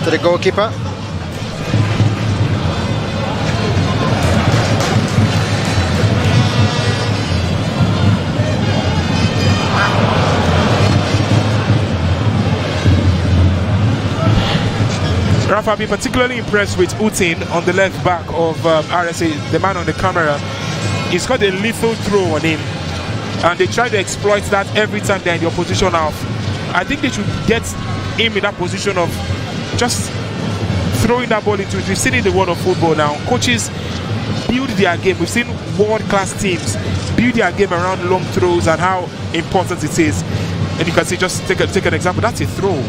to the goalkeeper. Rafa, I've been particularly impressed with Utin on the left back of RSA, the man on the camera. He's got a lethal throw on him, and they try to exploit that every time they're in the opposition half. I think they should get him in that position of just throwing that ball into it. We've seen in the world of football now, coaches build their game. We've seen world-class teams build their game around long throws and how important it is. And you can see, just take an example, that's a throw.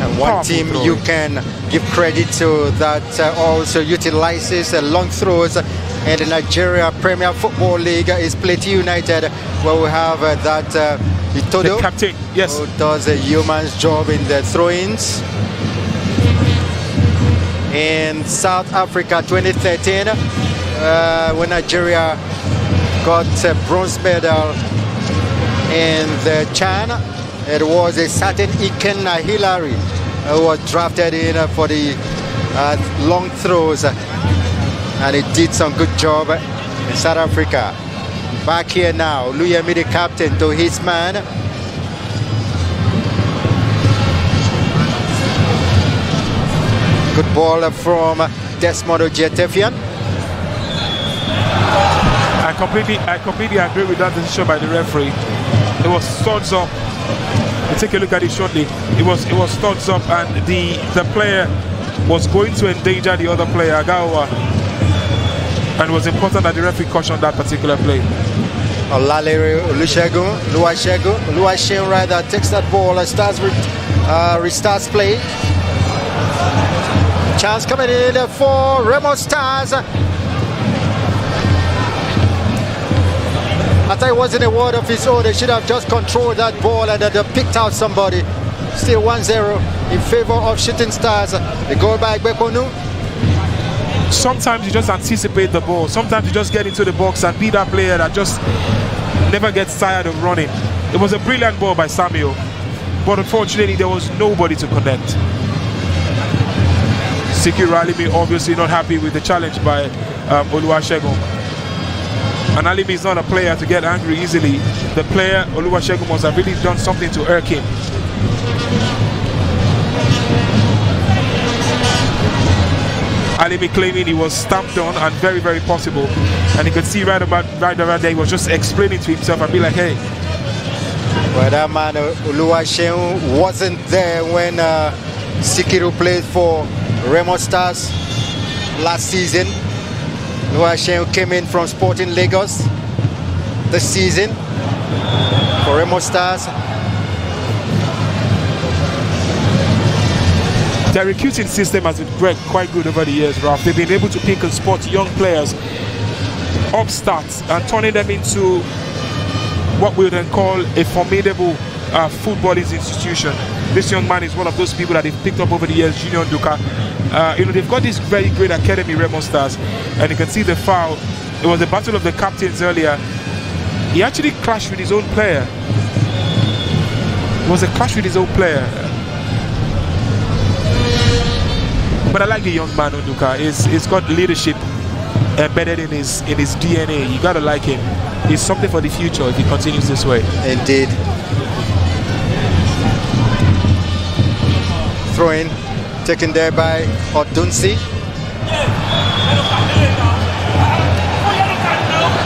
And one team you can give credit to that also utilizes long throws in the Nigeria Premier Football League is Plateau United, where we have that Itodo, the captain, yes, who does a yeoman's job in the throw-ins. In South Africa 2013, when Nigeria got a bronze medal in the Chan, it was a certain Ikenna Hillary who was drafted in for the long throws, and he did some good job in South Africa. Back here now, Luyemi, the captain, to his man. Good ball from Desmond Ojetefian. I completely agree with that decision by the referee. It was thuds up. Take a look at it shortly. It was thuds up, and the player was going to endanger the other player, Agawa, and it was important that the referee cautioned that particular play. Olalere Oluwasegun rather takes that ball and restarts play. Chance coming in for Remo Stars. I thought it wasn't a word of his own. They should have just controlled that ball and then picked out somebody. Still 1-0 in favor of Shooting Stars. The goal by Agbekponu. Sometimes you just anticipate the ball. Sometimes you just get into the box and be that player that just never gets tired of running. It was a brilliant ball by Samuel, but unfortunately there was nobody to connect. Siki Ralimi obviously not happy with the challenge by Oluwasegun. And Alimi is not a player to get angry easily. The player, Oluwasegun, must have really done something to irk him. Alimi claiming he was stamped on and very, very possible. And you could see right around there, he was just explaining to himself and be like, hey. Well, that man, Oluwaseun, wasn't there when Sikiru played for Remo Stars last season. Oluwaseun came in from Sporting Lagos this season for Remo Stars. Their recruiting system has been quite good over the years, Ralph. They've been able to pick and spot young players, upstarts, and turning them into what we would then call a formidable footballing institution. This young man is one of those people that they've picked up over the years, Junior Nduka. They've got this very great academy, Remo Stars, and you can see the foul. It was the battle of the captains earlier. He actually clashed with his own player. It was a clash with his own player. But I like the young man, Nduka. He's got leadership embedded in his DNA. You gotta like him. He's something for the future if he continues this way. Indeed. Throw-in taken there by Odunsi.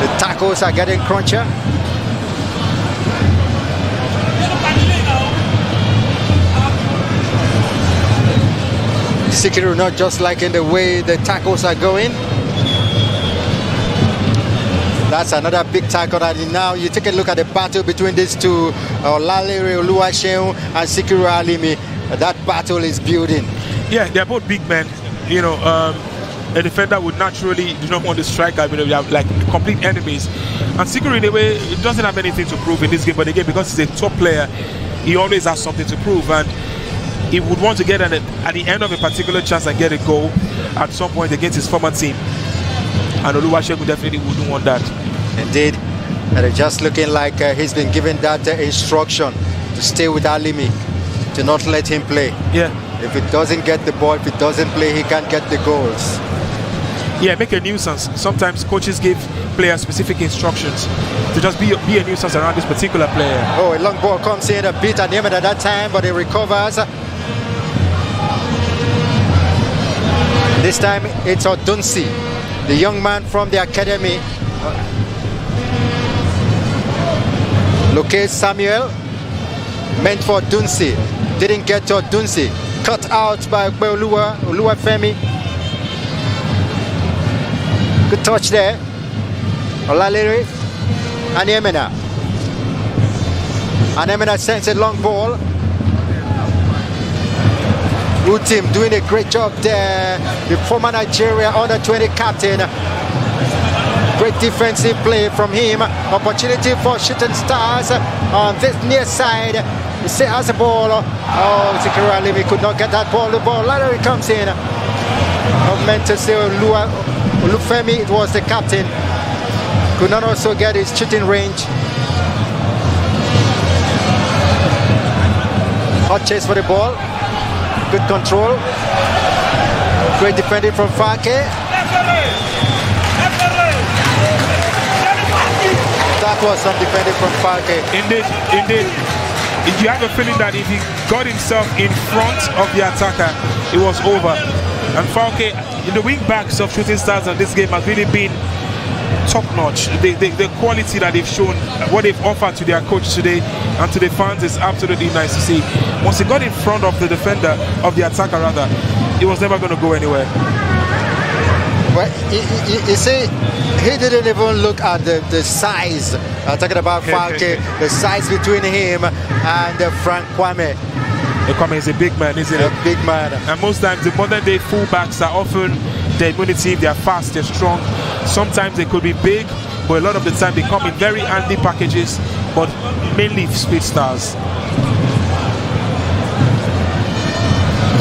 The tackles are getting crunchier. Sikiru not just liking the way the tackles are going. That's another big tackle. And now you take a look at the battle between these two, Olalere Oluwaseun and Sikiru Alimi. That battle is building. Yeah, they're both big men. A defender would naturally do not want to strike. I mean, they have like complete enemies. And Sikiru, in a way, doesn't have anything to prove in this game. But again, because he's a top player, he always has something to prove. And he would want to get at the end of a particular chance and get a goal at some point against his former team. And Oluwaseun definitely wouldn't want that. Indeed. And it's just looking like he's been given that instruction to stay with Alimi, to not let him play. Yeah. If it doesn't get the ball, if it doesn't play, he can't get the goals. Yeah, make a nuisance. Sometimes coaches give players specific instructions to just be a nuisance around this particular player. Oh, a long ball comes in, a bit at him at that time, but he recovers. This time it's Odunsi, the young man from the academy. Loke Samuel, meant for Odunsi, didn't get to Odunsi. Cut out by Oluwafemi. Good touch there. Olalere and Emena. And Emena sends a long ball. Utim doing a great job there. The former Nigeria under-20 captain. Great defensive play from him. Opportunity for Shooting Stars on this near side. He still has the ball. Oh, Sikiru Alimi could not get that ball. The ball later comes in. Meant to say Olufemi, it was the captain. Could not also get his shooting range. Hot chase for the ball. Good control. Great defending from Fake. That was some defending from Fake. Indeed. You have a feeling that if he got himself in front of the attacker, it was over. And Fake, the wing backs of Shooting Stars in this game has really been top-notch. The quality that they've shown, what they've offered to their coach today and to the fans is absolutely nice to see. Once he got in front of the defender, of the attacker rather, it was never going to go anywhere. Well, you see, he didn't even look at the size. Talking about Falke, the size between him and Frank Kwame. Kwame is a big man, isn't it? A big man. And most times the modern day fullbacks are often the immunity, they're fast, they're strong. Sometimes they could be big, but a lot of the time they come in very handy packages, but mainly speed stars.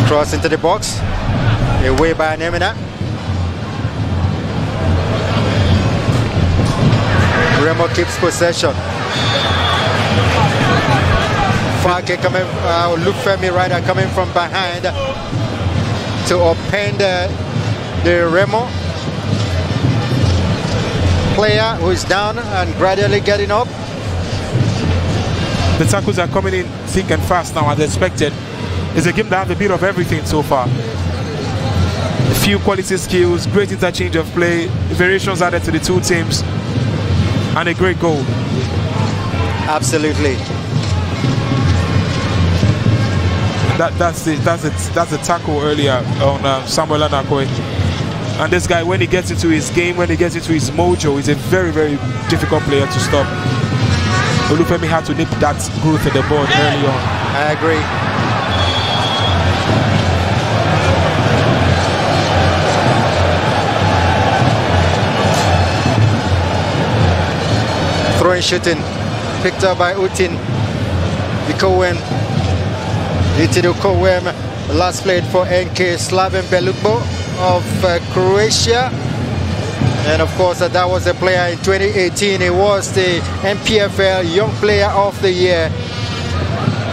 Cross into the box. Away by Nemina. Remo keeps possession. Fake coming, Olufemi Ryder coming from behind to open the Remo player who is down and gradually getting up. The tackles are coming in thick and fast now as expected. It's a game that has a bit of everything so far. few quality skills, great interchange of play, variations added to the two teams, and a great goal. Absolutely. That's a tackle earlier on Samuel Anakwe. And this guy, when he gets into his game, when he gets into his mojo, he's a very, very difficult player to stop. Olufemi had to nip that growth in the ball early on. I agree. Throwing shooting, picked up by Utin. Ikowen. Utin Ikowen last played for NK Slaven Belukbo of Croatia. And of course, that was the player in 2018. He was the NPFL Young Player of the Year,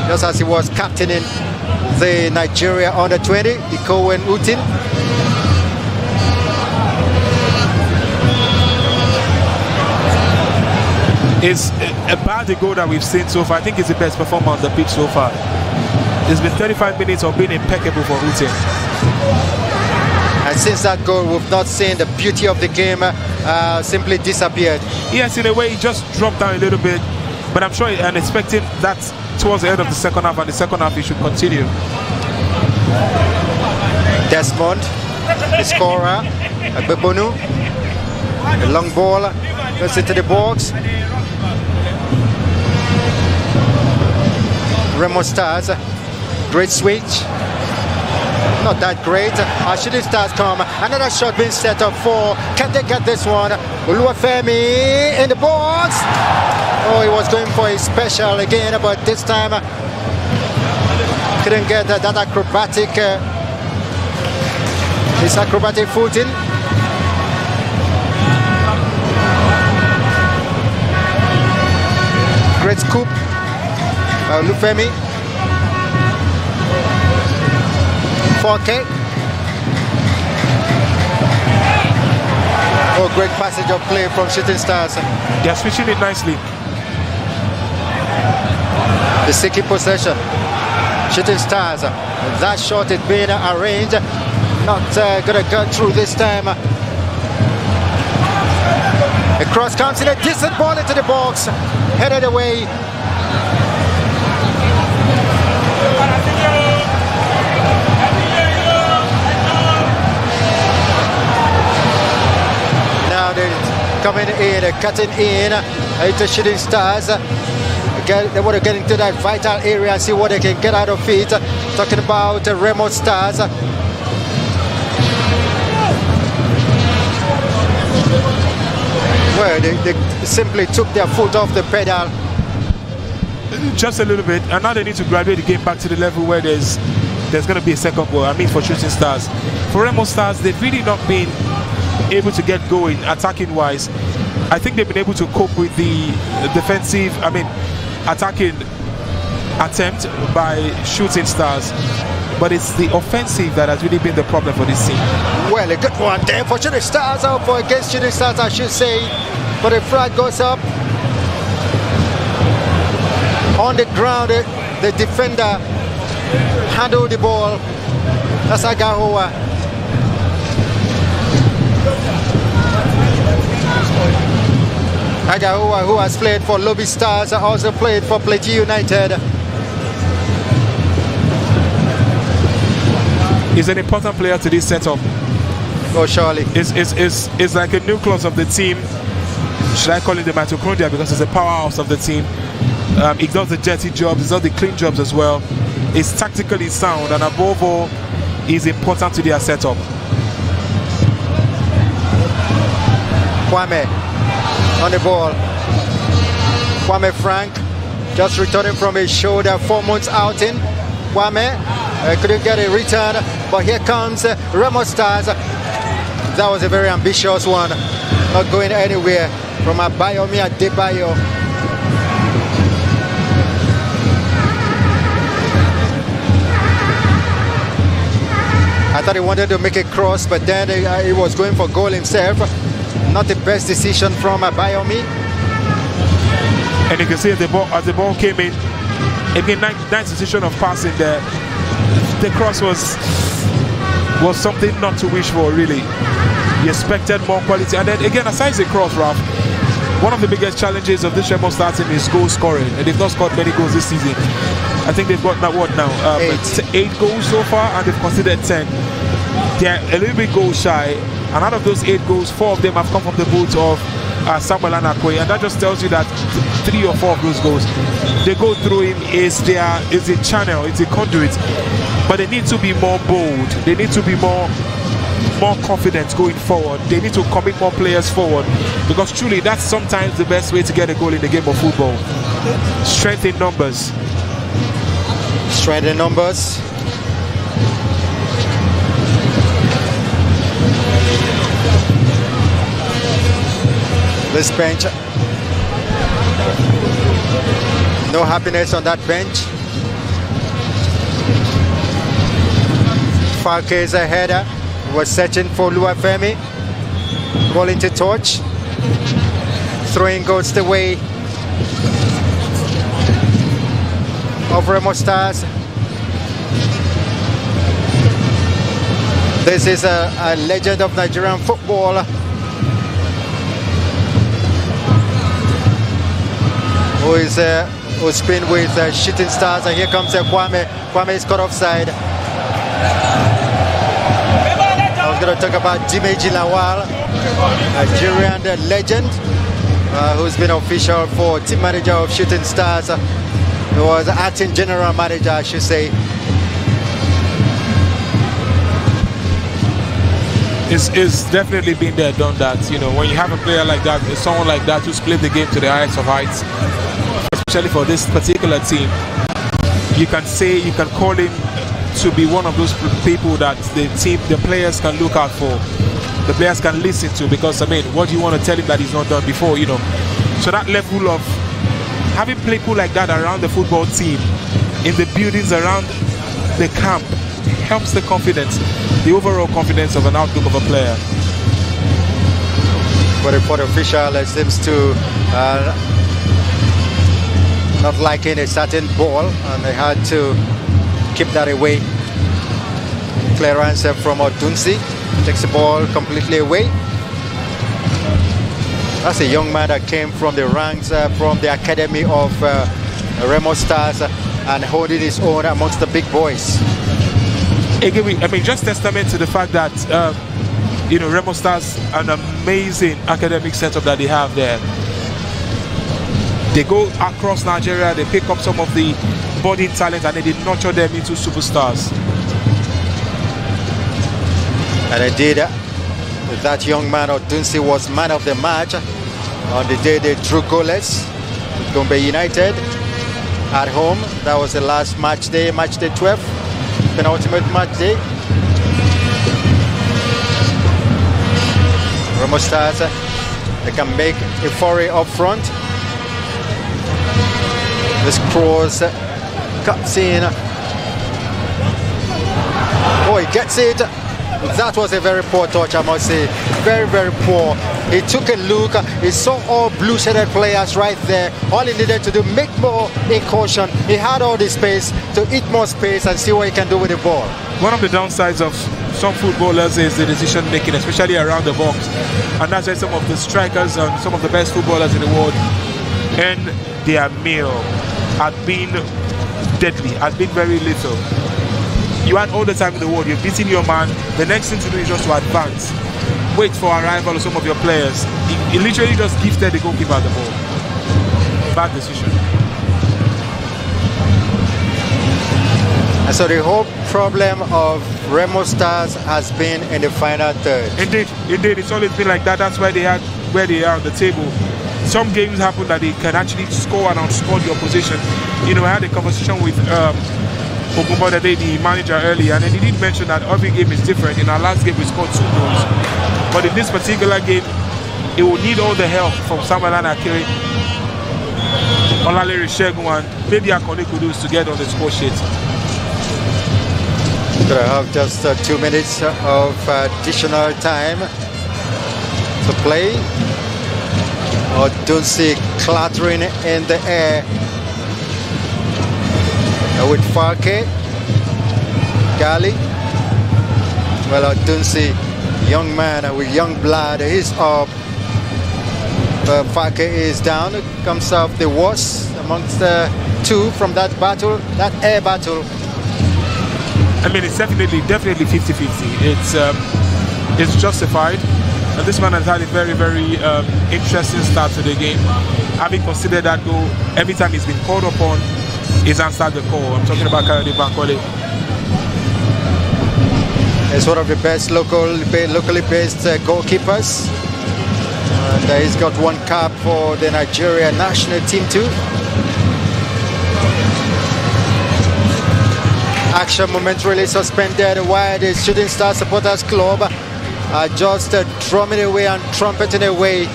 just as he was captaining the Nigeria Under-20, Ikowen Utin. It's about the goal that we've seen so far. I think it's the best performer on the pitch so far. It's been 35 minutes of being impeccable for Utin. And since that goal, we've not seen the beauty of the game simply disappeared. Yes, in a way, he just dropped down a little bit. But I'm sure and expecting that towards the end of the second half, and the second half he should continue. Desmond, the scorer, Bebonu. The long ball goes into the box. Remo Stars, great switch. Not that great. Shooting Stars come. Another shot being set up for. Can they get this one? Oluwafemi in the box. Oh, he was going for a special again, but this time couldn't get that acrobatic. His acrobatic footing. Great scoop. Olufemi. 4K. Oh, great passage of play from Shooting Stars. They're switching it nicely. The seeking possession. Shooting Stars. That shot is being arranged. Not gonna go through this time. A cross comes in, a decent ball into the box. Headed away. Now they're coming in, cutting in into Shooting Stars. They want to get into that vital area and see what they can get out of it. Talking about Remo Stars. Well, they simply took their foot off the pedal. Just a little bit, and now they need to graduate the game back to the level where there's going to be a second goal. I mean, for Shooting Stars. For Remo Stars, they've really not been able to get going attacking wise. I think they've been able to cope with the defensive, attacking attempt by Shooting Stars, but it's the offensive that has really been the problem for this team. Well, a good one there for Shooting Stars, or for against Shooting Stars, I should say. But the flag goes up. On the ground, the defender handled the ball. That's Agahoa. Agahoa, who has played for Lobby Stars, also played for Plateau United. He's an important player to this setup. Oh, surely. It's like a nucleus of the team. Should I call it the mitochondria, because it's a powerhouse of the team. He does the dirty jobs, he does the clean jobs as well. He's tactically sound, and above all, he's important to their setup. Kwame on the ball. Kwame Frank just returning from his shoulder 4 months outing. Kwame couldn't get a return, but here comes Remo Stars. That was a very ambitious one, not going anywhere from Abayomi Adebayo. I thought he wanted to make a cross, but then he was going for goal himself. Not the best decision from Abayomi. And you can see as the ball came in, again, nice decision of passing there. The cross was was something not to wish for, really. You expected more quality. And then again, aside the cross, Ralph, one of the biggest challenges of this Remo Stars team is goal scoring, and they've not scored many goals this season. I think they've got now 8 goals so far, and they've conceded 10. They're a little bit goal shy, and out of those 8 goals, 4 of them have come from the boots of Samuel Anakwe, and that just tells you that 3 or 4 of those goals they go through him is a channel, it's a conduit. But they need to be more bold. They need to be more confident going forward. They need to commit more players forward, because truly that's sometimes the best way to get a goal in the game of football. Strength in numbers. Strength in numbers. This bench, no happiness on that bench. Falke's a header. Was searching for Luafemi. Ball into touch. Throwing goes the way of Remo Stars. This is a legend of Nigerian football, who's been with Shooting Stars, and here comes Kwame. Kwame is caught offside. I was going to talk about Dimeji Lawal, Nigerian legend, who's been official for team manager of Shooting Stars. He was acting general manager, I should say. It's definitely been there, done that. You know, when you have a player like that, someone like that who's played the game to the highest of heights, especially for this particular team, you can call him to be one of those people that the players can look out for, the players can listen to, because I mean, what do you want to tell him that he's not done before, you know? So that level of having people like that around the football team, in the buildings around the camp, helps the confidence, the overall confidence of an outlook of a player. But the report official seems to not liking a certain ball, and they had to keep that away. Clearance from Odunsi, takes the ball completely away. That's a young man that came from the ranks from the academy of Remo Stars and holding his own amongst the big boys. Again, I mean, just testament to the fact that you know, Remo Stars, an amazing academic setup that they have there. They go across Nigeria, they pick up some of the budding talent, and they nurture them into superstars. And they did. That young man, Odunsi, was man of the match on the day they drew goalless with Gombe United at home. That was the last match day 12, penultimate match day. Remo Stars, they can make a foray up front. This cross cuts in. Oh, he gets it. That was a very poor touch, I must say. Very, very poor. He took a look. He saw all blue-shaded players right there. All he needed to do, make more incursion. He had all the space to eat more space and see what he can do with the ball. One of the downsides of some footballers is the decision making, especially around the box. And that's why some of the strikers and some of the best footballers in the world end their meal at being deadly, at being very little. You had all the time in the world, you're beating your man, the next thing to do is just to advance. Wait for arrival of some of your players. He literally just gifted the goalkeeper the ball. Bad decision. And so the whole problem of Remo Stars has been in the final third. Indeed, it's always been like that. That's why they are on the table. Some games happen that they can actually score and outscore the opposition. You know, I had a conversation with Ogumba the manager earlier, and then he did mention that every game is different. In our last game we scored 2 goals, but in this particular game it will need all the help from Samuel Anakere, Olalere Shegun, and maybe Akone Kudus to get on the score sheet. Gonna have just 2 minutes of additional time to play. Odunsi clattering in the air with Falke, Gali, Well, Dunsi, young man with young blood, he's up. Fake is down. Comes off the worst amongst the two from that battle, that air battle. I mean, it's definitely 50-50. It's justified. And this man has had a very, very interesting start to the game. Having considered that goal, every time he's been called upon, he's answered the call. I'm talking about Kayode Bankole. He's one of the best locally based goalkeepers. And he's got one cap for the Nigeria national team too. Action momentarily suspended while the Shooting Star Supporters Club are just drumming away and trumpeting away,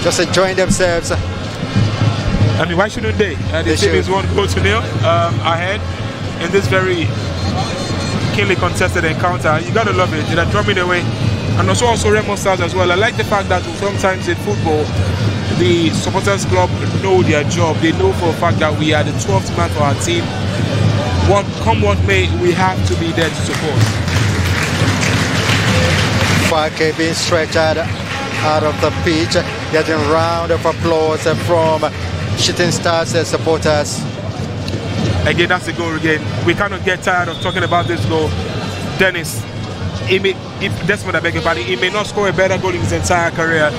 just enjoying themselves. I mean, why shouldn't they? The team is 1-0 ahead in this very keenly contested encounter. You gotta love it. They're drumming away. And also Remo Stars as well. I like the fact that sometimes in football, the supporters club know their job. They know for a fact that we are the 12th man for our team. Come what may, we have to be there to support. Fake being stretched out of the pitch, getting a round of applause from Shooting Stars supporters. Again, that's the goal again. We cannot get tired of talking about this goal. Dennis, he may not score a better goal in his entire career.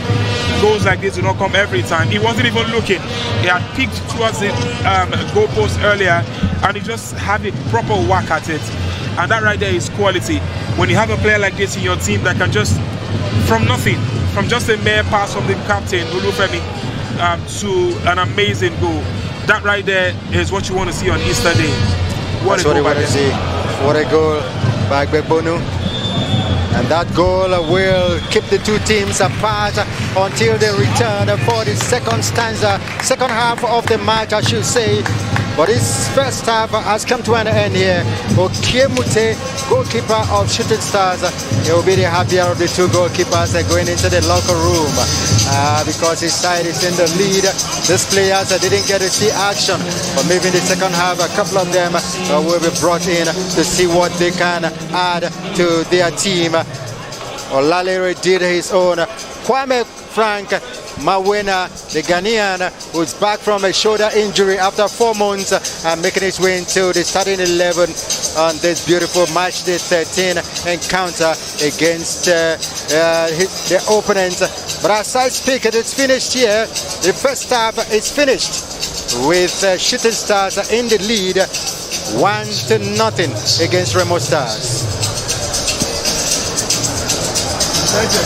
Goals like this do not come every time. He wasn't even looking. He had peeked towards the goalpost earlier, and he just had a proper whack at it. And that right there is quality. When you have a player like this in your team that can just, from nothing, from just a mere pass from the captain, Olufemi, to an amazing goal. That right there is what you want to see on Easter Day. That's what you want to see. What a goal by Gbebonu. And that goal will keep the two teams apart until they return for the second half of the match, I should say. But his first half has come to an end here. Okiemute, goalkeeper of Shooting Stars, he will be the happier of the two goalkeepers going into the locker room because his side is in the lead. These players didn't get to see action, but maybe in the second half, a couple of them will be brought in to see what they can add to their team. Olalere did his own. Kwame Frank Mawena, the Ghanaian, who's back from a shoulder injury after 4 months and making his way into the starting 11 on this beautiful match day 13 encounter against the opponents. But as I speak, it is finished here. The first half is finished with Shooting Stars in the lead 1-0 against Remo Stars. Thank you.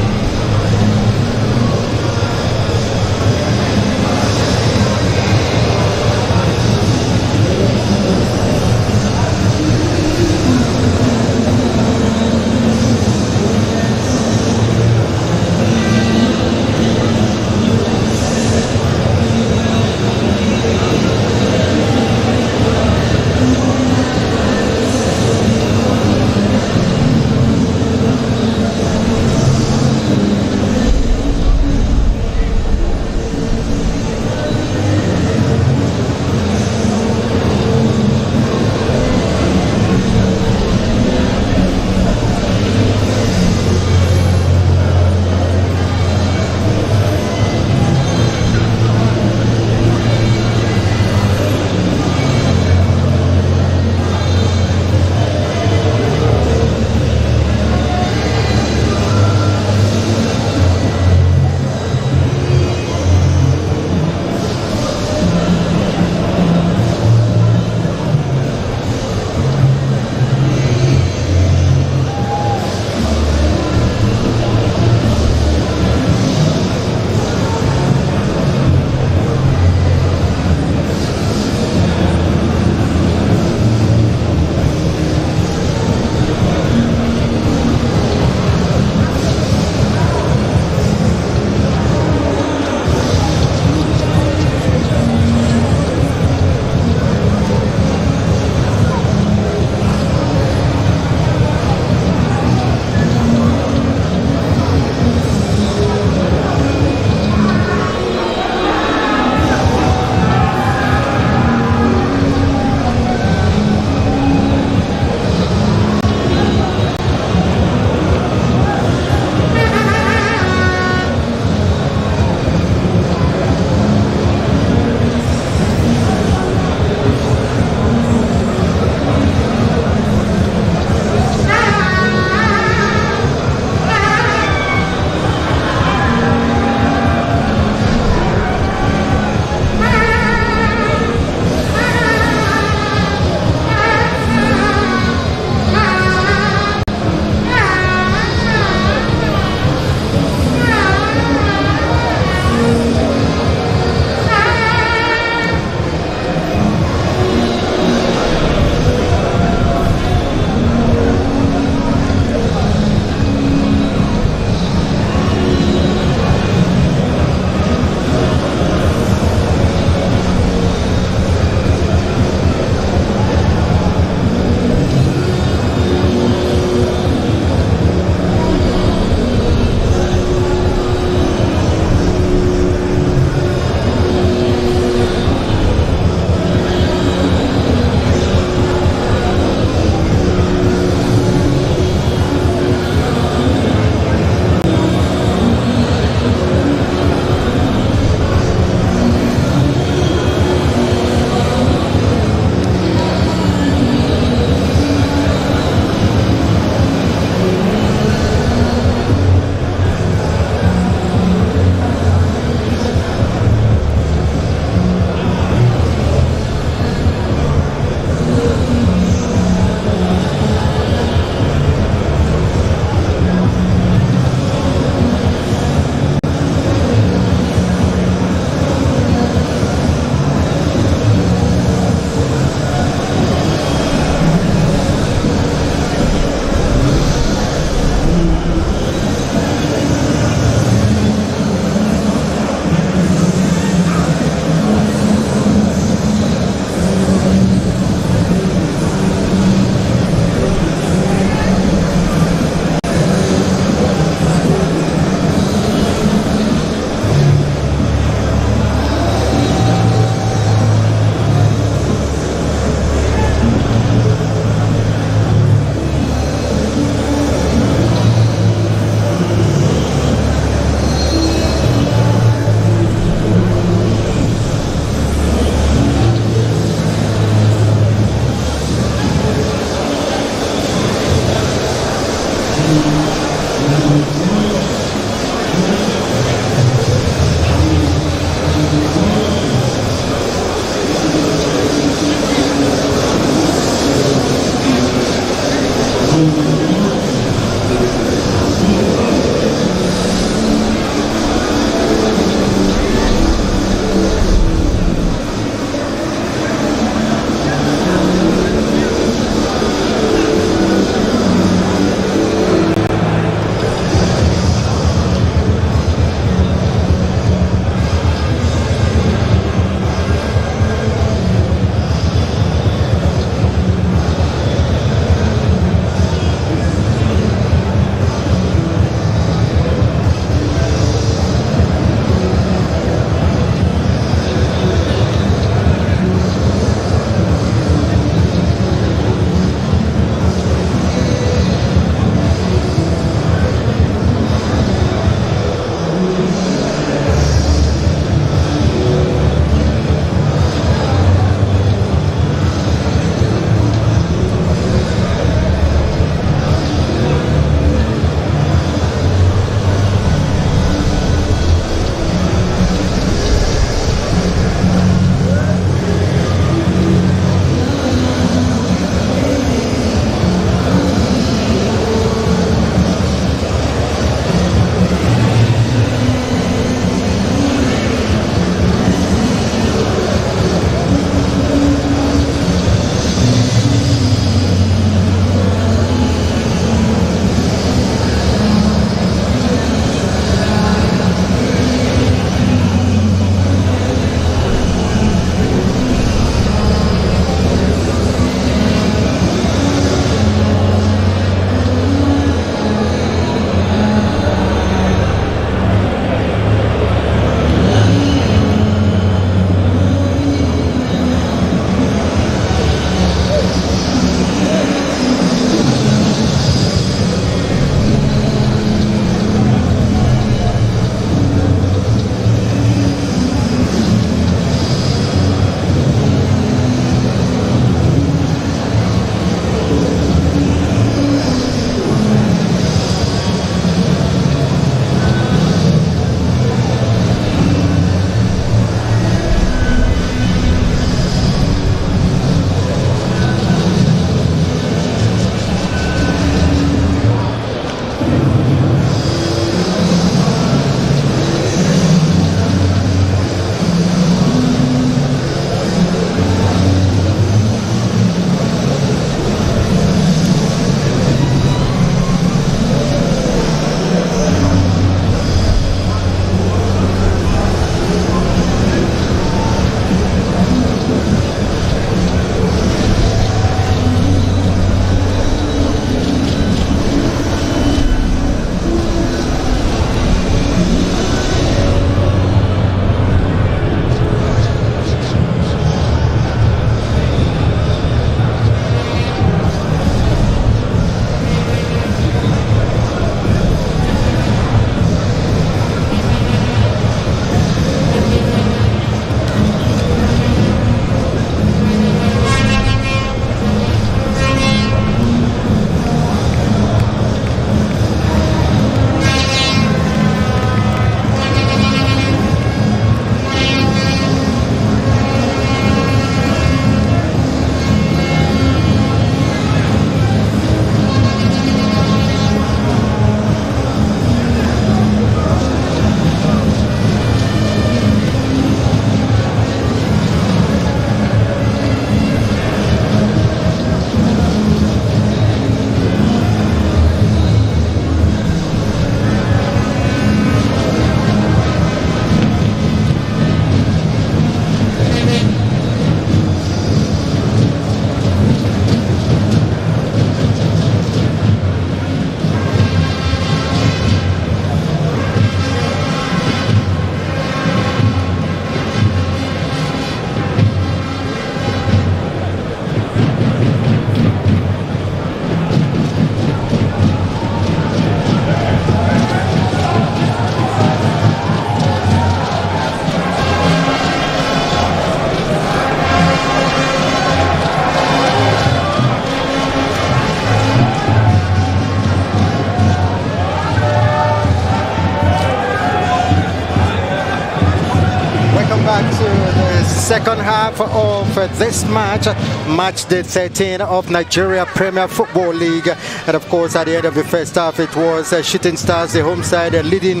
second half of this match day 13 of Nigeria Premier Football League. And of course, at the end of the first half, it was Shooting Stars, the home side, leading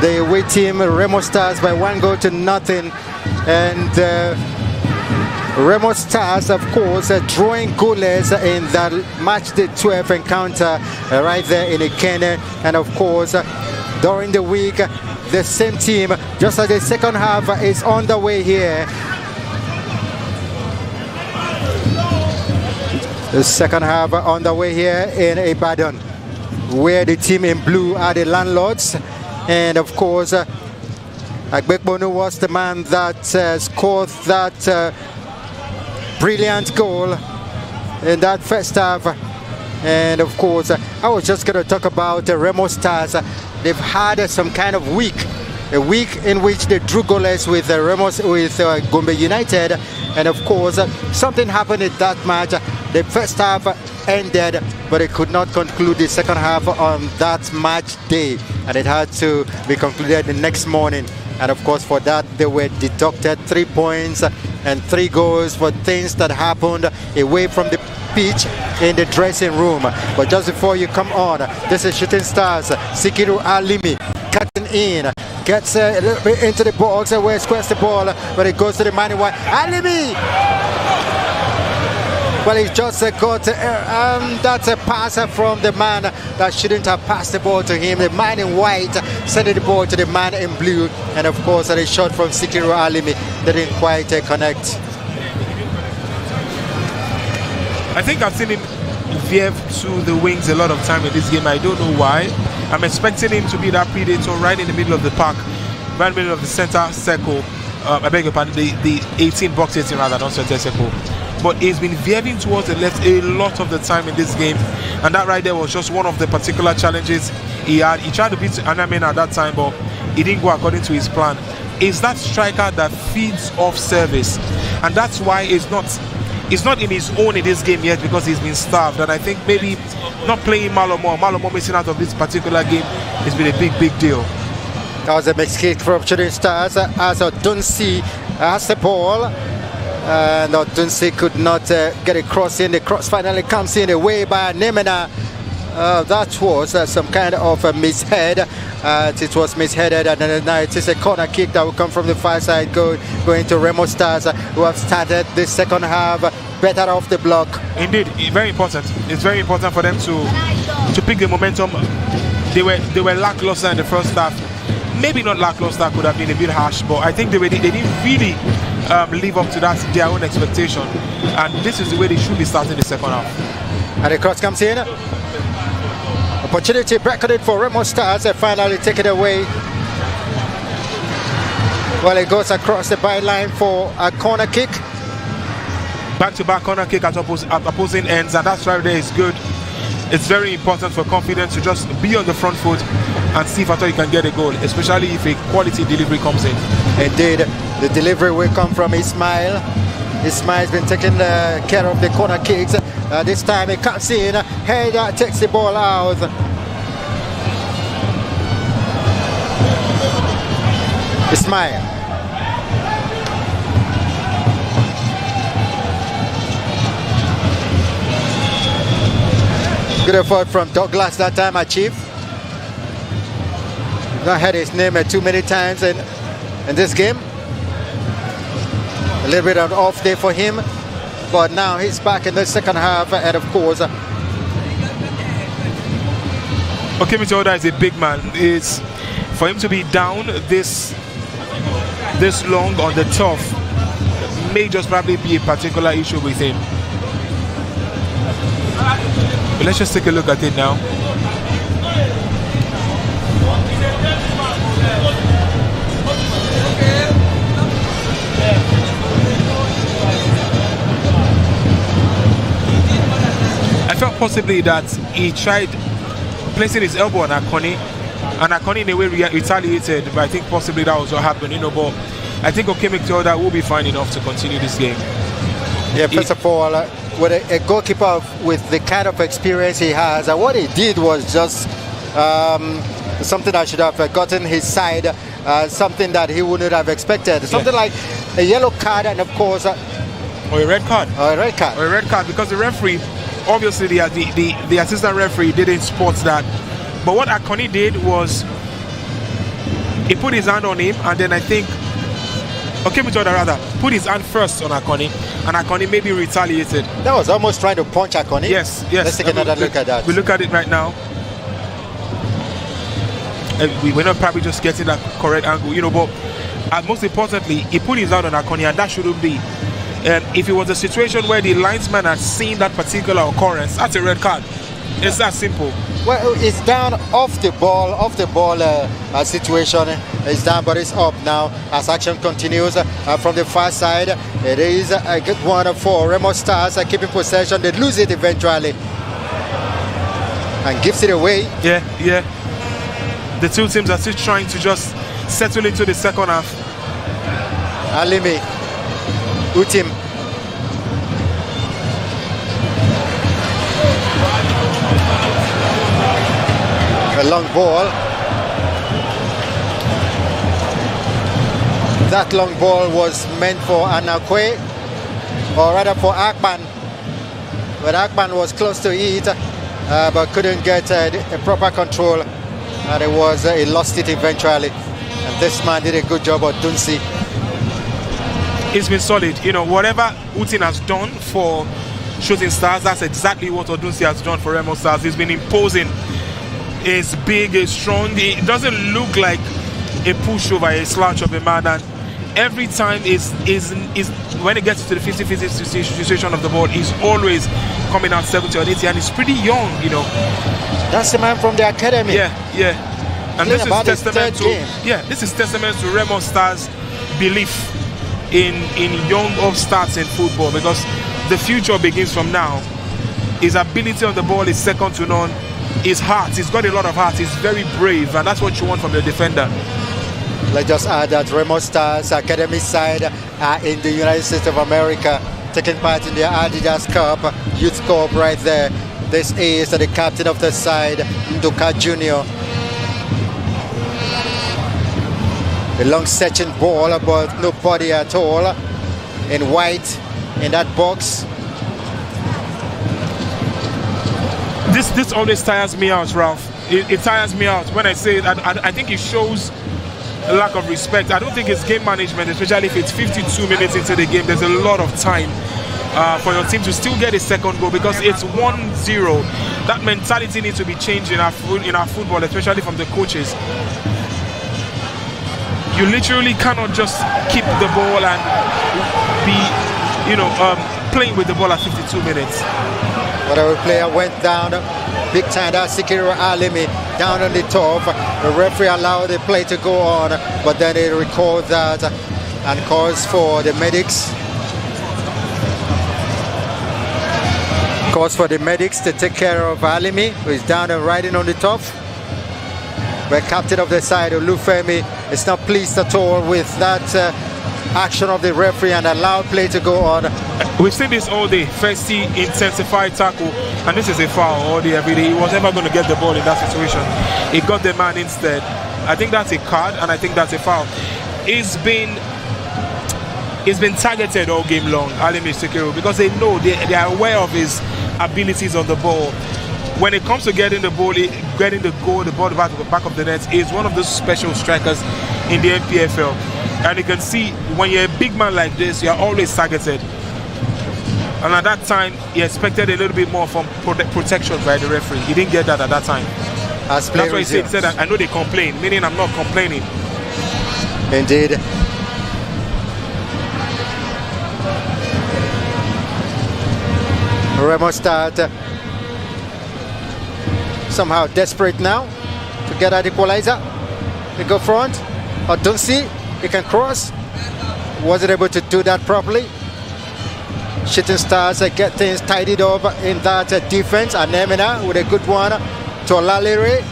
the away team, Remo Stars, by 1-0. And Remo Stars, of course, drawing goalless in that match day 12 encounter right there in Ikene. And of course, during the week, the same team, just as the second half is on the way here. The second half on the way here in Ibadan, where the team in blue are the landlords. And of course, Agbekbonu was the man that scored that brilliant goal in that first half. And of course, I was just going to talk about Remo Stars. They've had some kind of week, a week in which they drew goalless with Gombe United. And of course, something happened in that match. The first half ended, but it could not conclude the second half on that match day. And it had to be concluded the next morning. And of course, for that, they were deducted 3 points and 3 goals for things that happened away from the pitch in the dressing room. But just before you come on, this is Shooting Stars. Sikiru Alimi cutting in, gets a little bit into the box, where he squares the ball, but it goes to the man in white. Alimi! Well, he just got, that's a pass from the man that shouldn't have passed the ball to him. The man in white sending the ball to the man in blue. And of course, the shot from Sikiru Alimi didn't quite connect. I think I've seen him veer to the wings a lot of time in this game. I don't know why. I'm expecting him to be that predator right in the middle of the park, right in the middle of the center circle. I beg your pardon, the 18 box 18 rather, not center circle. But he's been veering towards the left a lot of the time in this game, and that right there was just one of the particular challenges he had. He tried to beat Anamen at that time, but it didn't go according to his plan. Is that striker that feeds off service, and that's why it's not in his own in this game yet, because he's been starved. And I think maybe not playing Malomo missing out of this particular game has been a big deal. That was a mixed kick from Shooting Stars as Odunsi has the ball. And Odunsi could not get a cross in. The cross finally comes in away by Nemena. That was some kind of a mishead. It was misheaded, and then now it is a corner kick that will come from the far side, going to Remo Stars, who have started the second half better off the block. Indeed, very important. It's very important for them to pick the momentum. They were lackluster in the first half. Maybe not lackluster, could have been a bit harsh, but I think they didn't really live up to that their own expectation, and this is the way they should be starting the second half. And the cross comes in. Opportunity bracketed for Remo Stars. They finally take it away. Well, it goes across the byline for a corner kick. Back-to-back corner kick at opposing ends, and that's right there is good. It's very important for confidence to just be on the front foot and see if at all you can get a goal, especially if a quality delivery comes in. Indeed, the delivery will come from Ismail. Ismail's been taking care of the corner kicks. This time he cuts in, header takes the ball out. Ismail. Good effort from Douglas that time, achieved. Not had his name too many times in this game. A little bit of an off day for him, but now he's back in the second half, and of course, Okemitoda is a big man. It's for him to be down this long on the turf may just probably be a particular issue with him. But let's just take a look at it now. I felt possibly that he tried placing his elbow on Akoni, and Akoni in a way retaliated, but I think possibly that was what happened, but I think Okemitoda will be fine enough to continue this game. Yeah, first of all, with a goalkeeper with the kind of experience he has, what he did was just something that should have gotten his side, something that he wouldn't have expected. Something like a yellow card and of course or a red card. a red card. Or a red card, because the referee, obviously the assistant referee didn't spot that. But what Akoni did was he put his hand on him, and then I think put his hand first on Akoni, and Akoni maybe retaliated. That was almost trying to punch Akoni. Yes. Let's take another look at that. We look at it right now. We're not probably just getting that correct angle, but most importantly, he put his hand on Akoni, and that shouldn't be. And if it was a situation where the linesman had seen that particular occurrence, that's a red card. It's that simple. Well, it's down off the ball situation. It's down, but it's up now as action continues from the far side. It is a good one for Remo Stars, keeping possession. They lose it eventually and gives it away. Yeah. The two teams are still trying to just settle into the second half. Alimi, Utim. A long ball. That long ball was meant for Anakwe, or rather for Akpan. But Akpan was close to it, but couldn't get a proper control. And he lost it eventually. And this man did a good job of Dunsi. It's been solid. Whatever Utin has done for Shooting Stars, that's exactly what Odunsi has done for Remo Stars. He's been imposing. He's big, he's strong. It doesn't look like a pushover, a slouch of a man. And every time is when it gets to the 50-50 situation of the ball, he's always coming out 70 or 80, and he's pretty young, That's the man from the academy. Yeah. And this is testament to Remo Stars' belief in young upstarts in football, because the future begins from now. His ability on the ball is second to none. His heart, he's got a lot of heart. He's very brave, and that's what you want from your defender. Let's just add that Remo Stars academy side are in the United States of America, taking part in the Adidas Cup, Youth Cup right there. This is the captain of the side, Nduka Jr. The long searching ball, but nobody at all in white in that box. This always tires me out, Ralph. It tires me out when I say that. I think it shows a lack of respect. I don't think it's game management, especially if it's 52 minutes into the game. There's a lot of time for your team to still get a second goal, because it's 1-0. That mentality needs to be changed in our football, especially from the coaches. You literally cannot just keep the ball and be, playing with the ball at 52 minutes. Whatever player went down big time, that Sikiru Alimi down on the top. The referee allowed the play to go on, but then he recalled that and calls for the medics. Calls for the medics to take care of Alimi, who is down and riding on the top. The captain of the side, Olufemi, is not pleased at all with that action of the referee and allowed play to go on. We've seen this all day. First he intensified tackle, and this is a foul all day, every day. He was never going to get the ball in that situation. He got the man instead. I think that's a card, and I think that's a foul. He's been targeted all game long, Alimi Sekeru, because they know they are aware of his abilities on the ball. When it comes to getting the ball, getting the goal, the ball back of the net, is one of those special strikers in the NPFL. And you can see when you're a big man like this, you're always targeted. And at that time, he expected a little bit more from protection by the referee. He didn't get that at that time. That's why he said that I know they complain, meaning I'm not complaining. Indeed. Remo Stars somehow desperate now to get that equalizer. They go front. Odunsi, he can cross. Wasn't able to do that properly. Shooting Stars get things tidied up in that defense. Anemina with a good one to Lalere.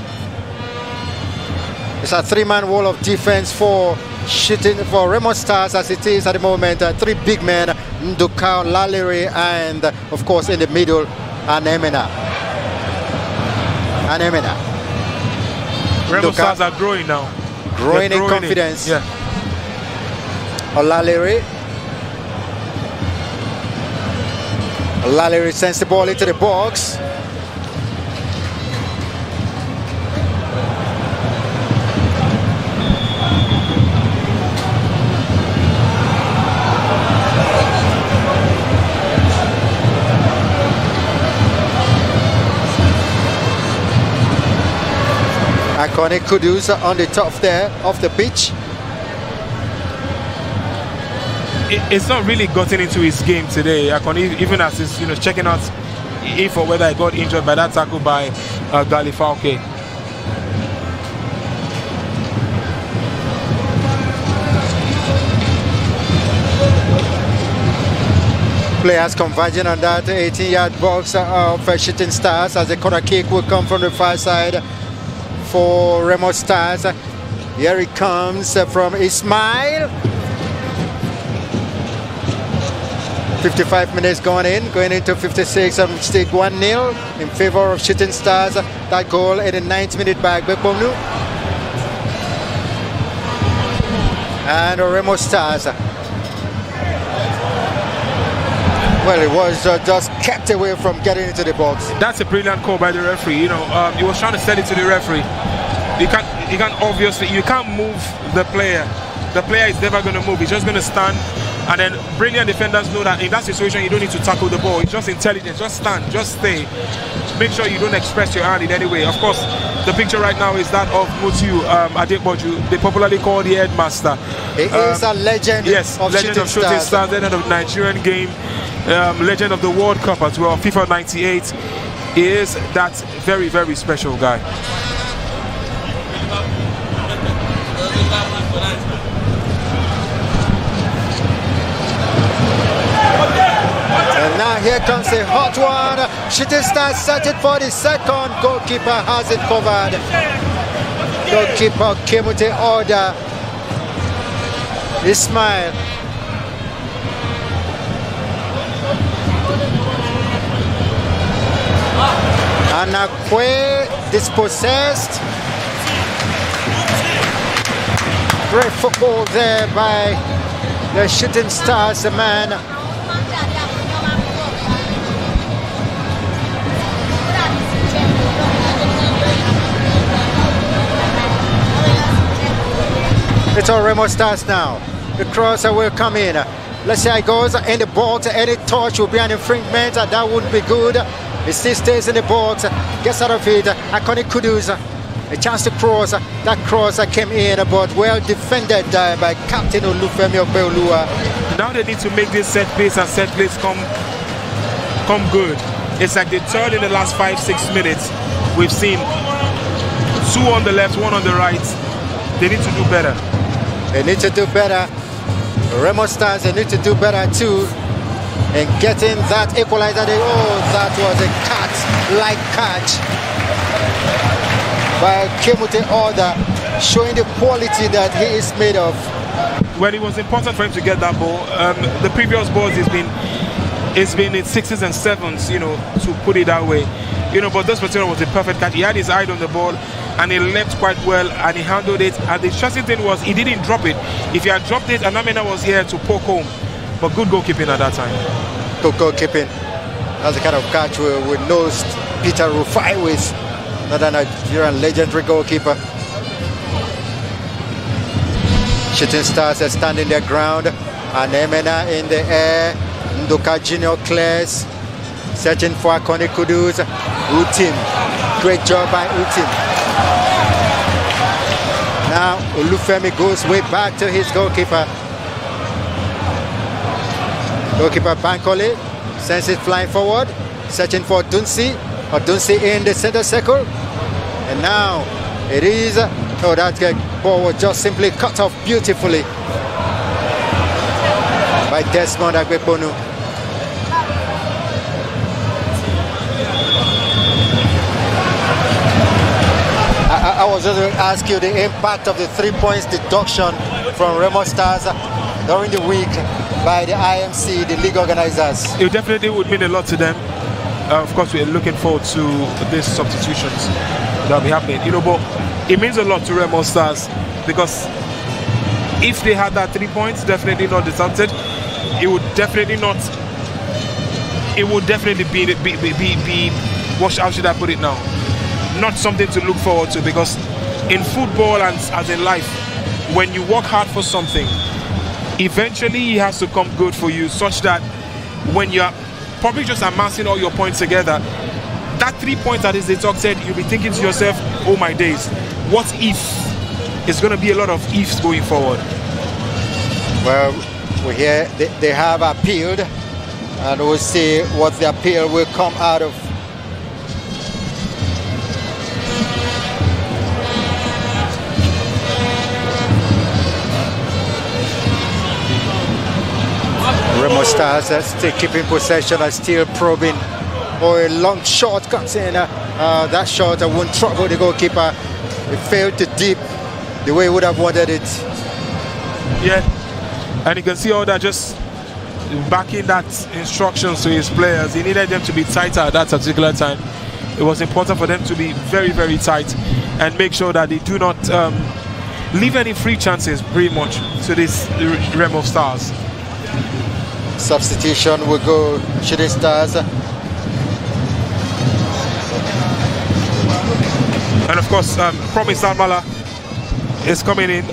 It's a three-man wall of defense for Remo Stars as it is at the moment. Three big men, Nduka, Lalere, and of course in the middle, Anemina. Remo Stars are growing now. Growing in confidence. Yeah. Olalere sends the ball into the box. Akone Kudus on the top there of the pitch. It's not really gotten into his game today. Akone, even as he's checking out if or whether he got injured by that tackle by Galifalke. Players converging on that 18-yard box of Shooting Stars as the corner kick will come from the far side for Remo Stars. Here it comes from Ismail. 55 minutes going into 56, and State 1-0 in favor of Shooting Stars. That goal in the 9th minute by Gbekponu. And Remo Stars. Well, it was just kept away from getting into the box. That's a brilliant call by the referee. He was trying to sell it to the referee. You can't move the player. The player is never going to move. He's just going to stand. And then brilliant defenders know that in that situation you don't need to tackle the ball. It's just intelligent. Just stand. Just stay. Make sure you don't express your hand in any way. Of course, the picture right now is that of Mutiu Adekboju. They popularly call the headmaster. He is a legend. Yes, of legend of Shooting Stars, legend of the Nigerian game, legend of the World Cup as well, FIFA 98. He is that very, very special guy. And now here comes a hot one. Shooting Stars searching for the second. Goalkeeper has it covered. Goalkeeper came with the order. Ismail. Anakwe dispossessed. Great football there by the Shooting Stars, man. It's all Remo Stars now. The crosser will come in. Let's see how it goes in the box. Any touch will be an infringement. That wouldn't be good. It still stays in the box. Gets out of it. Akone Kudus. A chance to cross. That cross came in, but well defended by Captain Olufemi Obeolua. Now they need to make this set piece and set plays come good. It's like the third in the last 5-6 minutes. We've seen 2 on the left, 1 on the right. They need to do better. They need to do better. Remo Stars, they need to do better too. And getting that equalizer, that was a cat-like catch by Kemute Order, showing the quality that he is made of. Well, it was important for him to get that ball. The previous balls it's been in 6s and 7s, to put it that way. But this particular was a perfect catch. He had his eye on the ball and he leapt quite well and he handled it. And the interesting thing was he didn't drop it. If he had dropped it, Anamena was here to poke home. But good goalkeeping at that time. Good goalkeeping. That's the kind of catch we nosed Peter Rufai with. Another Nigerian legendary goalkeeper. Shooting Stars are standing their ground. Anemena in the air. Ndoka Junior clears. Searching for Akone Kudus. Utim. Great job by Utim. Now Olufemi goes way back to his goalkeeper. Goalkeeper Bankole sends it flying forward. Searching for Dunsi. Dunsi in the center circle. And now it is. That ball was just simply cut off beautifully by Desmond Agbekponu. I was just going to ask you the impact of the 3 points deduction from Remo Stars during the week by the IMC, the league organizers. It definitely would mean a lot to them. Of course, we're looking forward to these substitutions that will be happening. But it means a lot to Remo Stars because if they had that 3 points, definitely not deserved. It would definitely not. It would definitely be what, how should I put it now? Not something to look forward to, because in football and as in life, when you work hard for something, eventually it has to come good for you, such that when you're probably just amassing all your points together, that 3 points that is deducted, you'll be thinking to yourself, oh my days, what if? It's going to be a lot of ifs going forward. Well, we hear they have appealed, and we'll see what the appeal will come out of. Remo Stars still keeping possession and still probing. Oh, a long shot comes in. That shot won't trouble the goalkeeper. It failed to dip the way he would have wanted it. Yeah, and you can see all that just backing that instructions to his players. He needed them to be tighter at that particular time. It was important for them to be very, very tight and make sure that they do not leave any free chances, pretty much, to this Remo Stars. Substitution will go Shooting Stars. And of course, Promise Almala is coming in.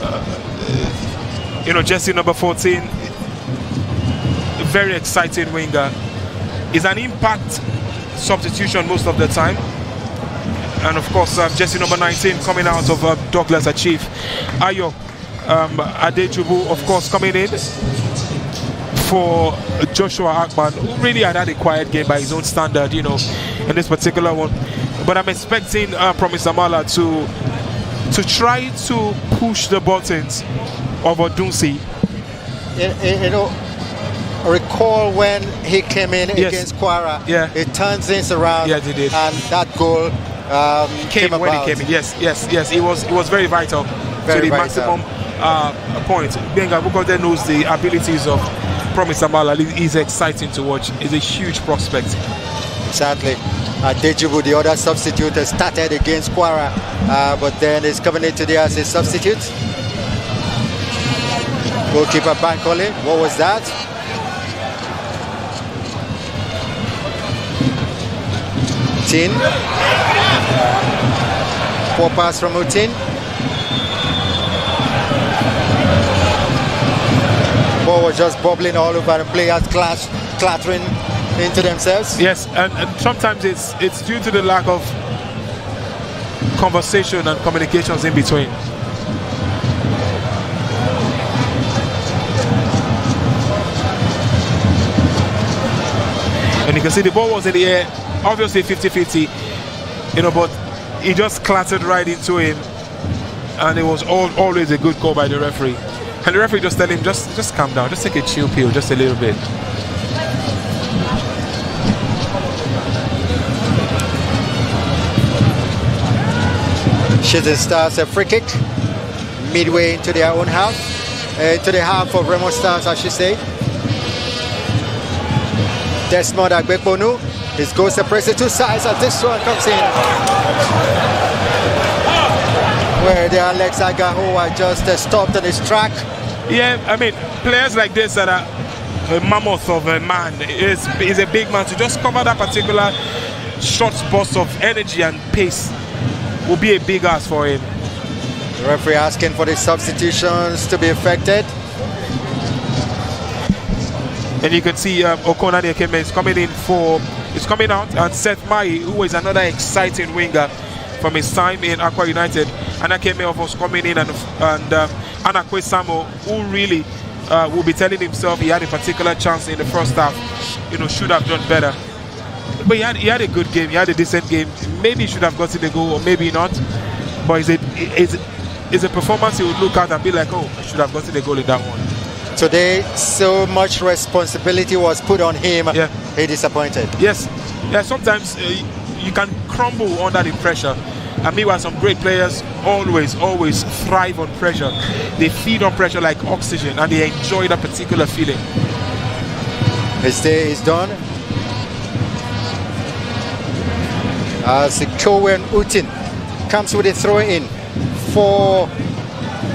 Jersey number 14. Very exciting winger. Is an impact substitution most of the time. And of course, Jersey number 19 coming out of Douglas Achieve. Ayo Adejubu, of course, coming in for Joshua Akman, who really had a quiet game by his own standard, in this particular one. But I'm expecting Promise Amala to try to push the buttons of Odunsi. Recall when he came in against Kwara. Yeah. He turned things around. Yeah, he did. And that goal came when about. he came in. Yes. It was very vital Very to the vital. maximum point. Benga, because they knows the abilities of Promise Amala. He's exciting to watch. He's a huge prospect. Exactly. Dejubu, the other substitute, started against Kwara, but then is coming in today as a substitute. Goalkeeper Bankole, what was that? Utin. Poor pass from Utin. Ball was just bubbling all over, and players clattering into themselves. Yes, and sometimes it's due to the lack of conversation and communications in between. And you can see the ball was in the air, obviously 50-50, but he just clattered right into him, and it was always a good call by the referee. And the referee just tell him, just calm down, just take a chill pill, just a little bit. Shooting Stars a free kick midway into their own half, into the half of Remo Stars, I should say. Desmond Agbekponu, his goal separates two sides, and this one comes in. Where the Alex Agaho are just stopped on his track. Yeah, I mean, players like this that are a mammoth of a man is a big man, to just cover that particular short burst of energy and pace will be a big ask for him. The referee asking for the substitutions to be effected. And you can see Okona Nekeme is coming out, and Seth Mai, who is another exciting winger from his time in Aqua United. And Akeme of us coming in, and Anakwe Samo, who really will be telling himself he had a particular chance in the first half, should have done better. But he had a good game, he had a decent game. Maybe he should have gotten the goal, or maybe not. But it's a performance he would look at and be like, oh, I should have gotten the goal in that one. Today, so much responsibility was put on him. Yeah. He disappointed. Yes. Yeah, sometimes you can crumble under the pressure. And meanwhile, some great players always thrive on pressure. They feed on pressure like oxygen, and they enjoy that particular feeling. His day is done. As Kowen Utin comes with a throw in for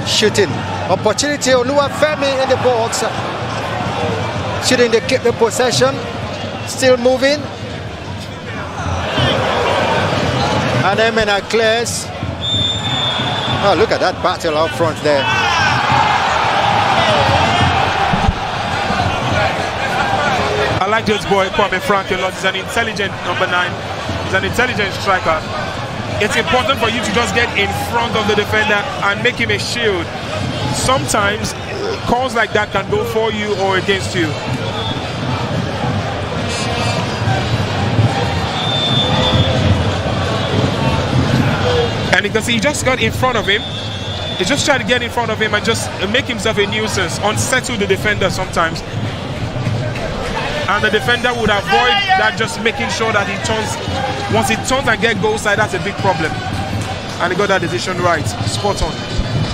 Shooting Opportunity, Oluwafemi in the box. Shooting to keep the possession. Still moving. And Emena clears. Oh, look at that battle up front there. I like this boy, Kwame Frank, a lot. He's an intelligent number 9. He's an intelligent striker. It's important for you to just get in front of the defender and make him a shield. Sometimes calls like that can go for you or against you. And you can see he just got in front of him. He just tried to get in front of him and just make himself a nuisance, unsettle the defender sometimes. And the defender would avoid that, just making sure that he turns. Once he turns and gets goal side, that's a big problem. And he got that decision right. Spot on.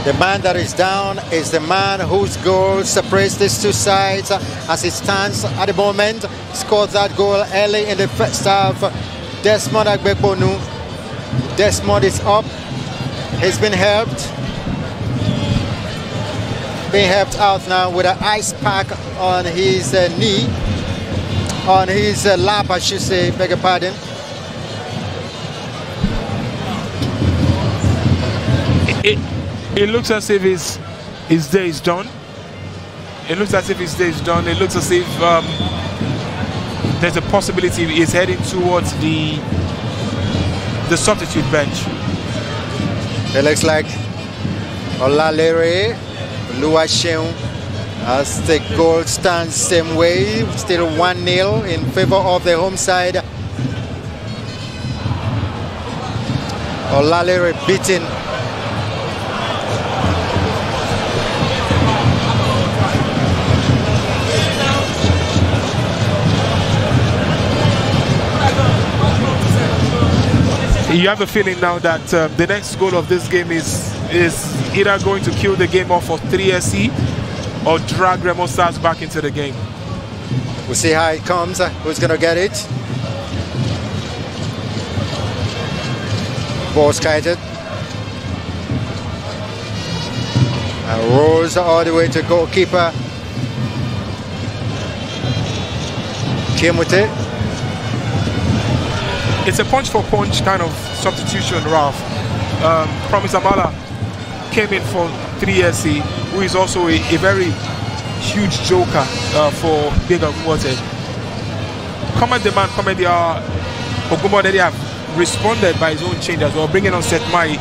The man that is down is the man whose goal separates these two sides as it stands at the moment. Scored that goal early in the first half. Desmond Agbekbonu. Desmond is up. He's been helped. Being helped out now with an ice pack on his knee. On his lap, I should say, beg your pardon. It looks as if his day is done. It looks as if his day is done. It looks as if there's a possibility he's heading towards the substitute bench. It looks like Olalere Oluwaseun as the goal stands same way, still 1-0 in favor of the home side. Olalere beaten. You have a feeling now that the next goal of this game is either going to kill the game off for 3SC or drag Remo Stars back into the game. We'll see how it comes. Who's going to get it? Ball kited. And rolls all the way to goalkeeper Kimute. It's a punch for punch kind of substitution, Ralph. Promise Amala came in for 3SC, who is also a very huge joker for Bega Water. Comment the man, comment the Ogumo that they have responded by his own change as well, bringing on Seth Mai,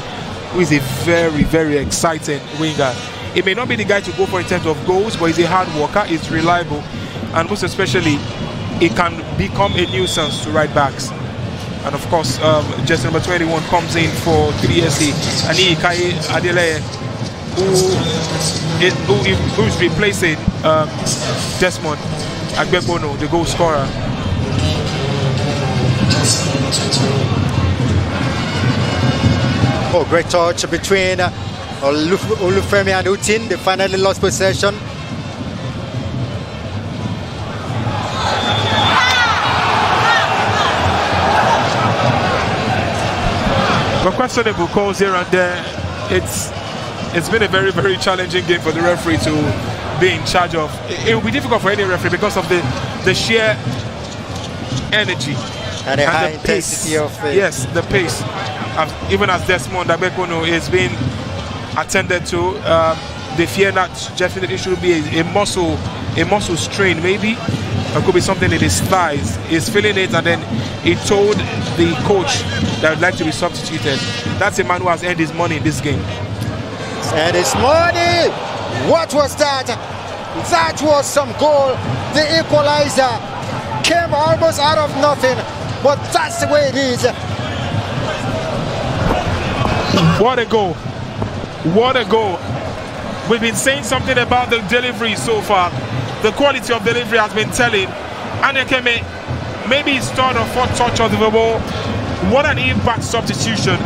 who is a very, very exciting winger. He may not be the guy to go for in terms of goals, but he's a hard worker, he's reliable, and most especially, he can become a nuisance to right backs. And of course, just number 21 comes in for 3SC. Ani Kai Adele, who is replacing Desmond Agbekbono, the goal scorer. Oh, great touch between Olufemi and Utin. They finally lost possession. But questionable calls here and there. It's been a very, very challenging game for the referee to be in charge of. It will be difficult for any referee because of the sheer energy and the high intensity of it. Yes, the pace. Even as Desmond Abekono is being attended to, they fear that definitely should be a muscle strain maybe. It could be something in his thighs. He's feeling it, and then he told the coach that would like to be substituted. That's a man who has earned his money in this game. And his money! What was that? That was some goal. The equalizer came almost out of nothing, but that's the way it is. What a goal. What a goal. We've been saying something about the delivery so far. The quality of delivery has been telling. Anekeme, maybe his third or fourth touch of the ball. What an impact substitution.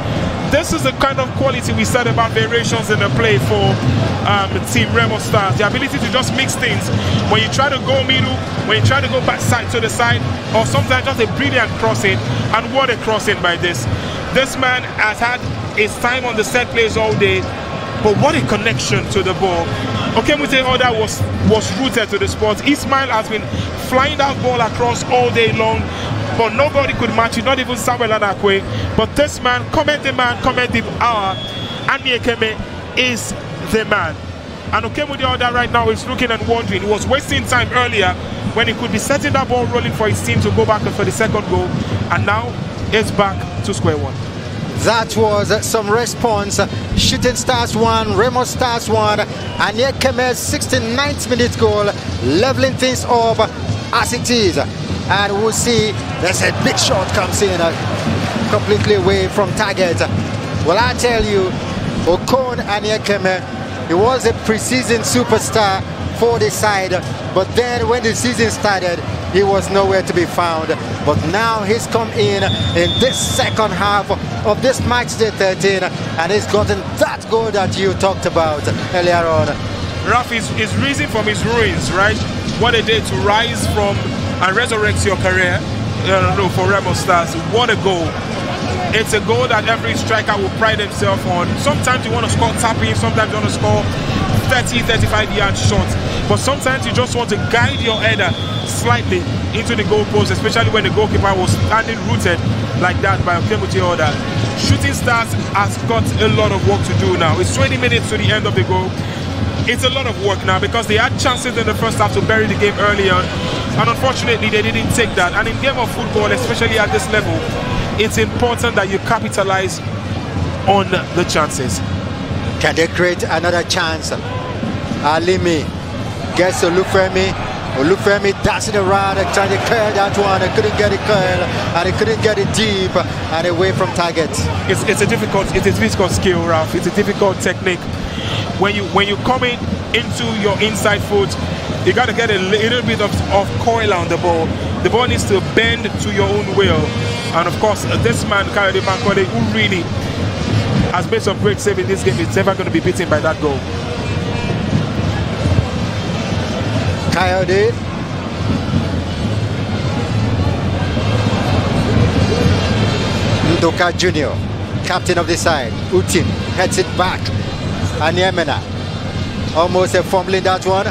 This is the kind of quality we said about variations in the play for Team Remo Stars. The ability to just mix things. When you try to go middle, when you try to go back side to the side, or sometimes just a brilliant crossing. And what a crossing by this. This man has had his time on the set plays all day. But what a connection to the ball. Okemute Oda was rooted to the spot. Ismail has been flying that ball across all day long, but nobody could match it, not even Samuel Anakwe. But this man, comment the hour, Andy Ekeme is the man. And Okemute Oda right now is looking and wondering. He was wasting time earlier when he could be setting that ball rolling for his team to go back for the second goal. And now it's back to square one. That was some response. Shooting Stars 1, Remo Stars 1, and Yekeme's 69th minute goal, leveling things up as it is. And we'll see, there's a big shot comes in completely away from target. Well, I tell you, Okon and Yekeme, he was a preseason superstar for the side, but then when the season started, he was nowhere to be found. But now he's come in this second half of this match day 13, and he's gotten that goal that you talked about earlier on. Raf is risen from his ruins, right? What a day to rise from and resurrect your career. For Remo Stars, what a goal. It's a goal that every striker will pride himself on. Sometimes you want to score tapping, sometimes you want to score 30, 35 yard shots, but sometimes you just want to guide your header slightly into the goalpost, especially when the goalkeeper was standing rooted like that by Okemute Oda. Shooting Stars has got a lot of work to do now. It's 20 minutes to the end of the goal. It's a lot of work now because they had chances in the first half to bury the game early on, and unfortunately they didn't take that. And in game of football, especially at this level, it's important that you capitalize on the chances. Can they create another chance? Alimi gets Olufemi. Olufemi dancing around and trying to curl that one. They couldn't get it curl, and they couldn't get it deep and away from target. It's a difficult skill, Ralph. It's a difficult technique. When you come into your inside foot, you got to get a little bit of coil on the ball. The ball needs to bend to your own will. And of course, this man, Kayode Bankole, who really has made some great save in this game, is never going to be beaten by that goal. Kayode. Ndoka Jr., captain of the side. Utin heads it back. Anyemena almost fumbling that one.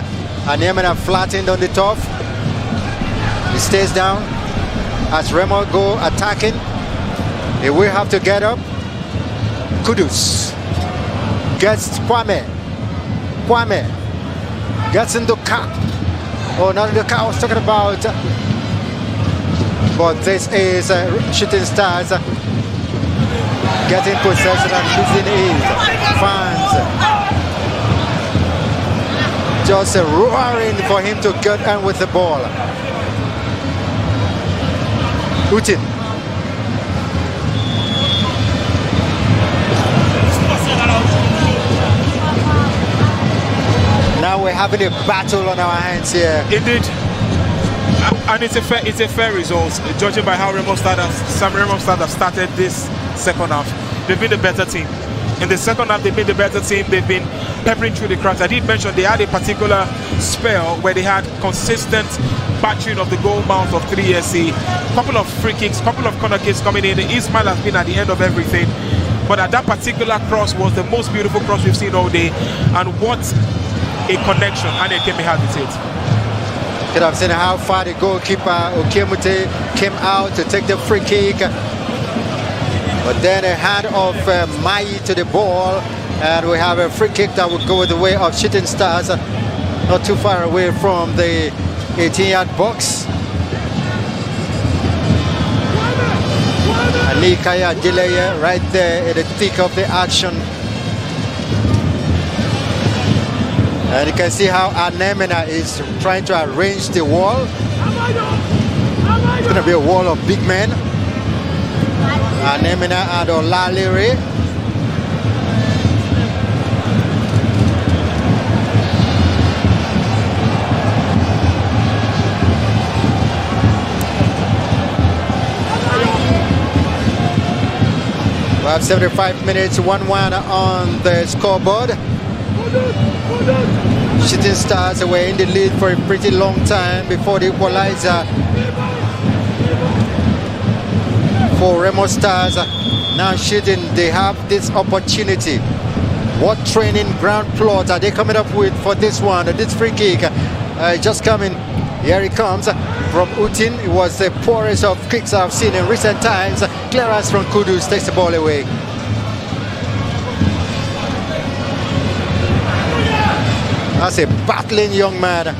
Anyemena flattened on the top. He stays down as Remo go attacking. He will have to get up. Kudus gets Kwame gets into Cap. Oh, not the car I was talking about. But this is Shooting Stars getting possession and losing it. Fans just roaring for him to get on with the ball. Utin. Now we're having a battle on our hands here. Indeed. And it's a fair result, judging by how Remo Stars have started this second half. They've been the better team. In the second half, they've been the better team. They've been peppering through the cracks. I did mention they had a particular spell where they had consistent battering of the goal mouth of 3SC. Couple of free kicks, couple of corner kicks coming in. Ismail has been at the end of everything. But at that particular cross was the most beautiful cross we've seen all day. And what a connection and Ekeme had with it. Could have seen how far the goalkeeper Okemute came out to take the free kick. But then a hand of Mai to the ball, and we have a free kick that will go the way of Shooting Stars, not too far away from the 18-yard box. Anikaya Dileye right there in the thick of the action. And you can see how Anemena is trying to arrange the wall. It's going to be a wall of big men. Anemena and Olalere. We have 75 minutes, 1-1 on the scoreboard. Shooting Stars were in the lead for a pretty long time before the equalizer for Remo Stars. Now Shooting, they have this opportunity What training ground plot are they coming up with for this one? This free kick just coming. Here he comes from Utin. It was the poorest of kicks I've seen in recent times. Clearance from Kudus takes the ball away. That's a battling young man.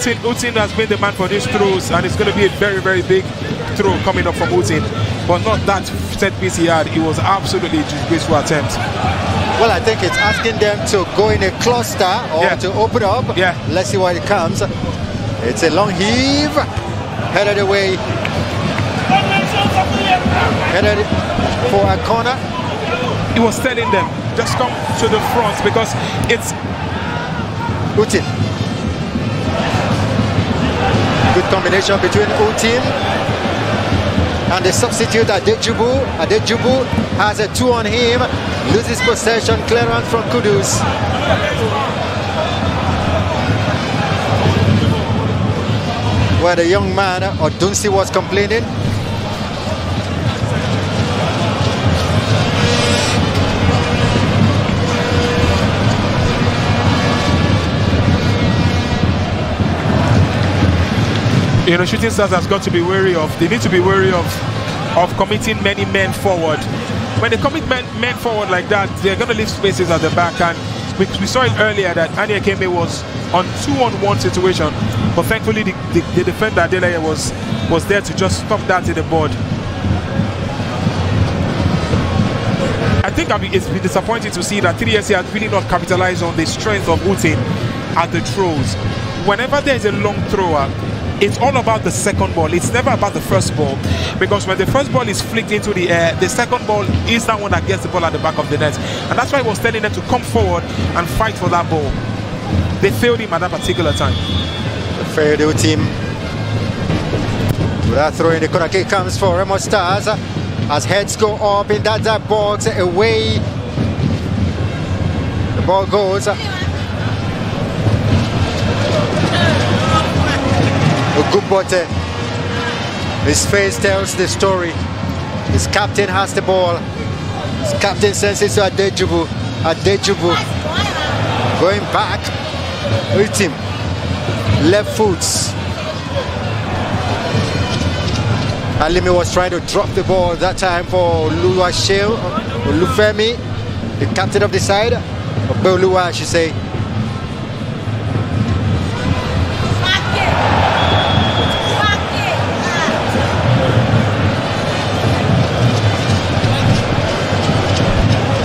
Utin has been the man for these throws, and it's going to be a very, very big throw coming up from Utin. But not that set piece he had. It was absolutely a disgraceful attempt. Well, I think it's asking them to go in a cluster or to open up. Yeah. Let's see what it comes. It's a long heave. Headed away. Headed for a corner. He was telling them, just come to the front because it's Utin. Good combination between Utin and the substitute Adejubu. Adejubu has a 2 on him. Loses possession. Clearance from Kudus. Where the young man Odunsi was complaining. You know, Shooting Stars has got to be wary of. They need to be wary of committing many men forward. When they commit men forward like that, they're going to leave spaces at the back. And we saw it earlier that Anya Keme was on 2-on-1 situation, but thankfully the defender Adeleye was there to just stop that in the board. I think it's been disappointing to see that 3SC has really not capitalized on the strength of Utin at the throws. Whenever there's a long thrower, it's all about the second ball. It's never about the first ball, because when the first ball is flicked into the air, the second ball is that one that gets the ball at the back of the net. And that's why I was telling them to come forward and fight for that ball. They failed him at that particular time. The failed team. That throw in the corner kick comes for Remo Stars as heads go up in that box. Away the ball goes. Ogumbote, his face tells the story. His captain has the ball. His captain sends it to Adejubu. Adejubu going back with him. Left foot. Alimi was trying to drop the ball that time for Olufemi, the captain of the side. Beoluwa, I should say.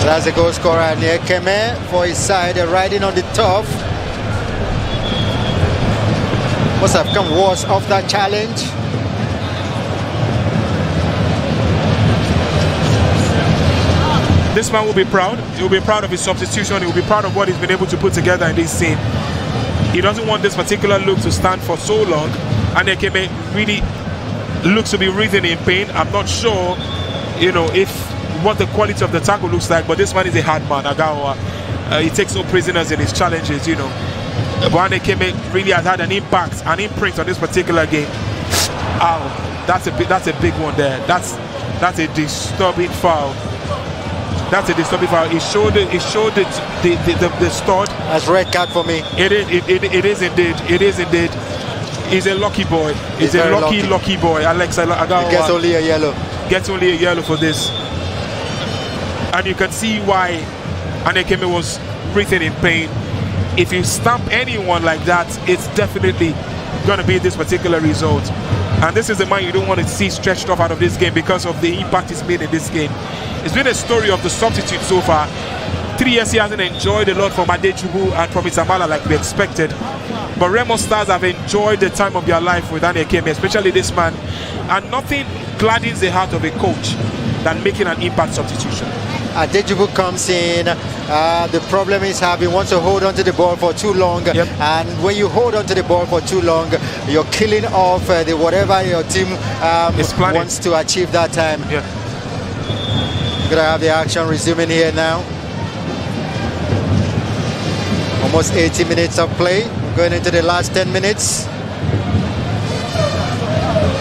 That's a goal scorer near Keme for his side, riding on the top. Must have come worse off that challenge. This man will be proud. He will be proud of his substitution. He will be proud of what he's been able to put together in this scene. He doesn't want this particular look to stand for so long, and Keme really looks to be writhing in pain. I'm not sure, you know, what the quality of the tackle looks like, but this man is a hard man. Agawa, he takes no prisoners in his challenges, you know. But Keme really has had an impact, an imprint on this particular game. Ow, that's a big one there. That's a disturbing foul. That's a disturbing foul. It showed the stud. That's red card for me. It is indeed. It is indeed. He's a lucky boy. He's a lucky boy. Alex Agawa. He gets only a yellow. Gets only a yellow for this. And you can see why Anekeme was breathing in pain. If you stamp anyone like that, it's definitely going to be this particular result. And this is the man you don't want to see stretched off out of this game because of the impact he's made in this game. It's been a story of the substitute so far. 3SC hasn't enjoyed a lot from Adejubu and from Isamala like we expected. But Remo Stars have enjoyed the time of their life with Anekeme, especially this man. And nothing gladdens the heart of a coach than making an impact substitution. Adejubu comes in. The problem is he wants to hold on to the ball for too long. Yep. And when you hold on to the ball for too long, you're killing off the whatever your team wants to achieve that time. Yeah. Gonna have the action resuming here now. Almost 80 minutes of play. going into the last 10 minutes.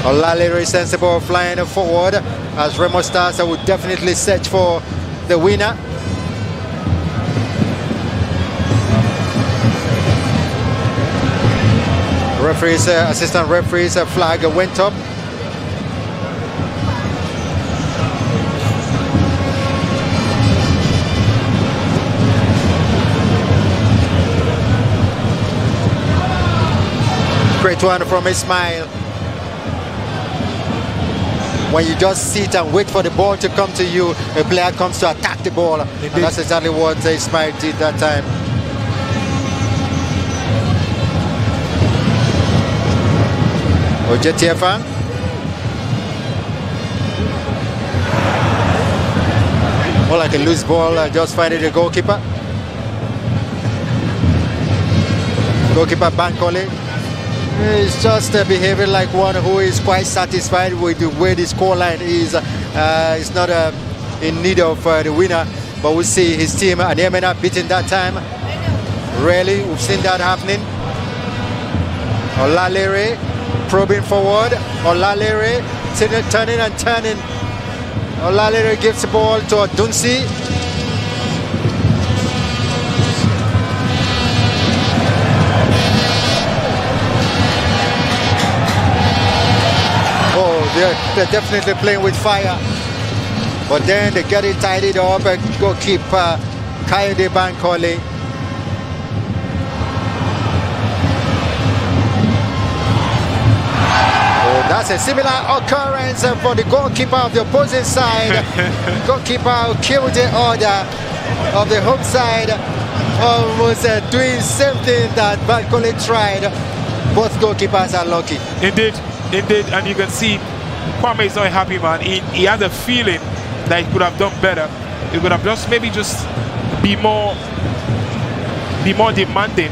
Olalere Sensible flying forward as Remo Stars would definitely search for the winner. Referees, assistant referees flag went up. Great one from Ismail. When you just sit and wait for the ball to come to you, a player comes to attack the ball. And that's exactly what Ismail did that time. Ojetiefa. More like a loose ball, just finding the goalkeeper. Goalkeeper Bankole. It's just behaving like one who is quite satisfied with the way the scoreline is. It's not in need of the winner, but we'll see his team and Yemena beating that time. Really, we've seen that happening. Olalere probing forward. Olalere turning and turning. Olalere gives the ball to Odunsi. They're definitely playing with fire, but then they get it tidied up. Goalkeeper Kayode Bankole. Oh, that's a similar occurrence for the goalkeeper of the opposing side. Goalkeeper who killed the order of the home side, almost doing same thing that Bankole tried. Both goalkeepers are lucky. Indeed, and you can see Kwame is not happy, man. He has a feeling that he could have done better. He could have just be more demanding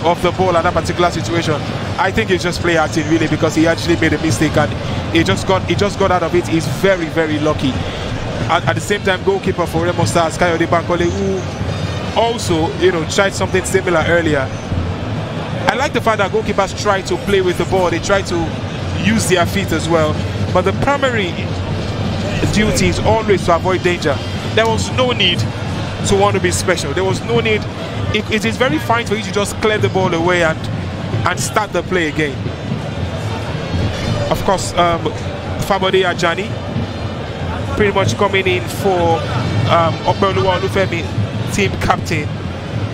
of the ball at that particular situation. I think it's just play acting really, because he actually made a mistake and he just got out of it. He's very, very lucky. At the same time, goalkeeper for Remo Stars, Kayode Bankole, who also tried something similar earlier. I like the fact that goalkeepers try to play with the ball. They try to use their feet as well, but the primary duty is always to avoid danger. There was no need to want to be special. There was no need. It is very fine for you to just clear the ball away and start the play again. Of course, Fabode Ajani pretty much coming in for Opeoluwa Olufemi, team captain,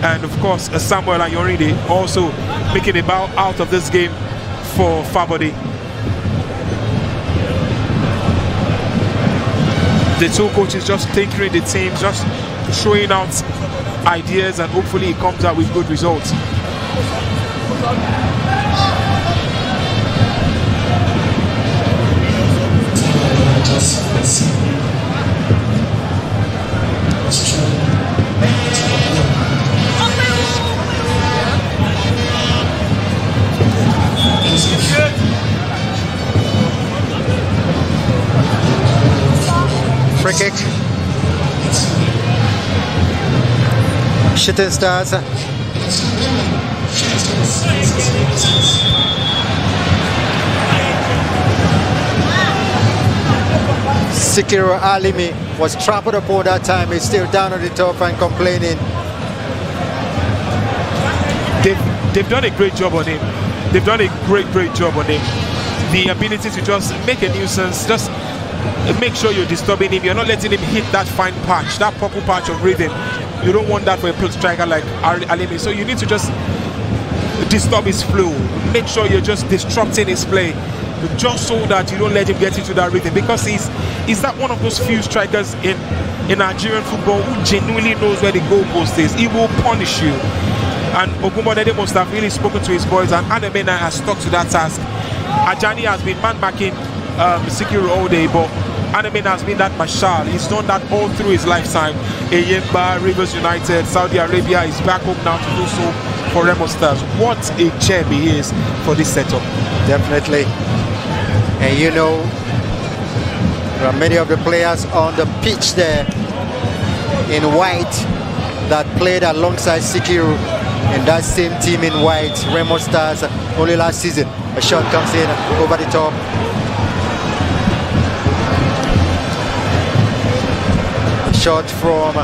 and of course Samuel Ayorinde also making a bow out of this game for Fabode. The two coaches just tinkering the teams, just showing out ideas, and hopefully it comes out with good results. Free kick. Shooting Stars. Sikiru Alimi was trapped upon that time. He's still down on the top and complaining. They've done a great job on him. They've done a great job on him. The ability to just make a nuisance, just make sure you're disturbing him. You're not letting him hit that fine patch, that purple patch of rhythm. You don't want that for a striker like Alimi. So you need to just disturb his flow. Make sure you're just disrupting his play, just so that you don't let him get into that rhythm. Because he's that one of those few strikers in Nigerian football who genuinely knows where the goalpost is. He will punish you. And Ogunbodede must have really spoken to his boys, and Anemena has stuck to that task. Ajani has been man-marking Sikiru all day, but Anemena has been that marshal. He's done that all through his lifetime. Eyimba, Rivers United, Saudi Arabia is back home now to do so for Remo Stars. What a gem he is for this setup. Definitely. And you know, there are many of the players on the pitch there in white that played alongside Sikiru in that same team in white, Remo Stars, only last season. A shot comes in over the top. A shot from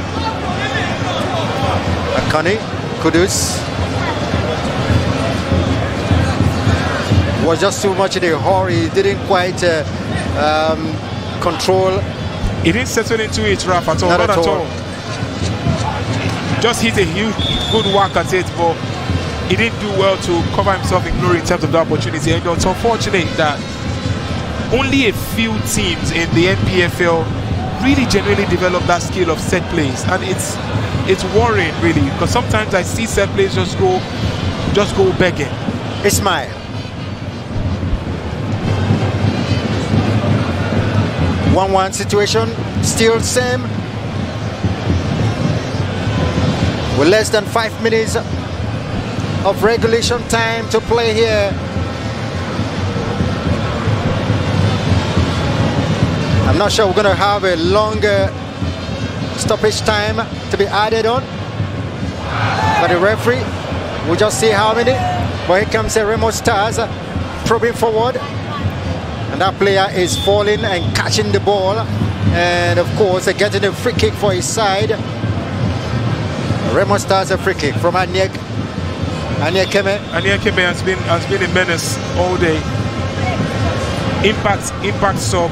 Akani Kudus. Was just too much in a hurry. Didn't quite control. He didn't settle into it, Raf, at all. Not at all. Just hit a huge good whack at it, but he didn't do well to cover himself in glory in terms of the opportunity. And it's unfortunate that only a few teams in the NPFL really genuinely develop that skill of set plays, and it's worrying really, because sometimes I see set plays just go begging. Ismail. One situation, still same. With less than 5 minutes of regulation time to play here. I'm not sure we're going to have a longer stoppage time to be added on by the referee. We'll just see how many. But here comes the Remo Stars probing forward. And that player is falling and catching the ball. And of course, they're getting a free kick for his side. Remo Stars a free kick from Anya Keme. Anya Keme has been a menace all day. Impact sub.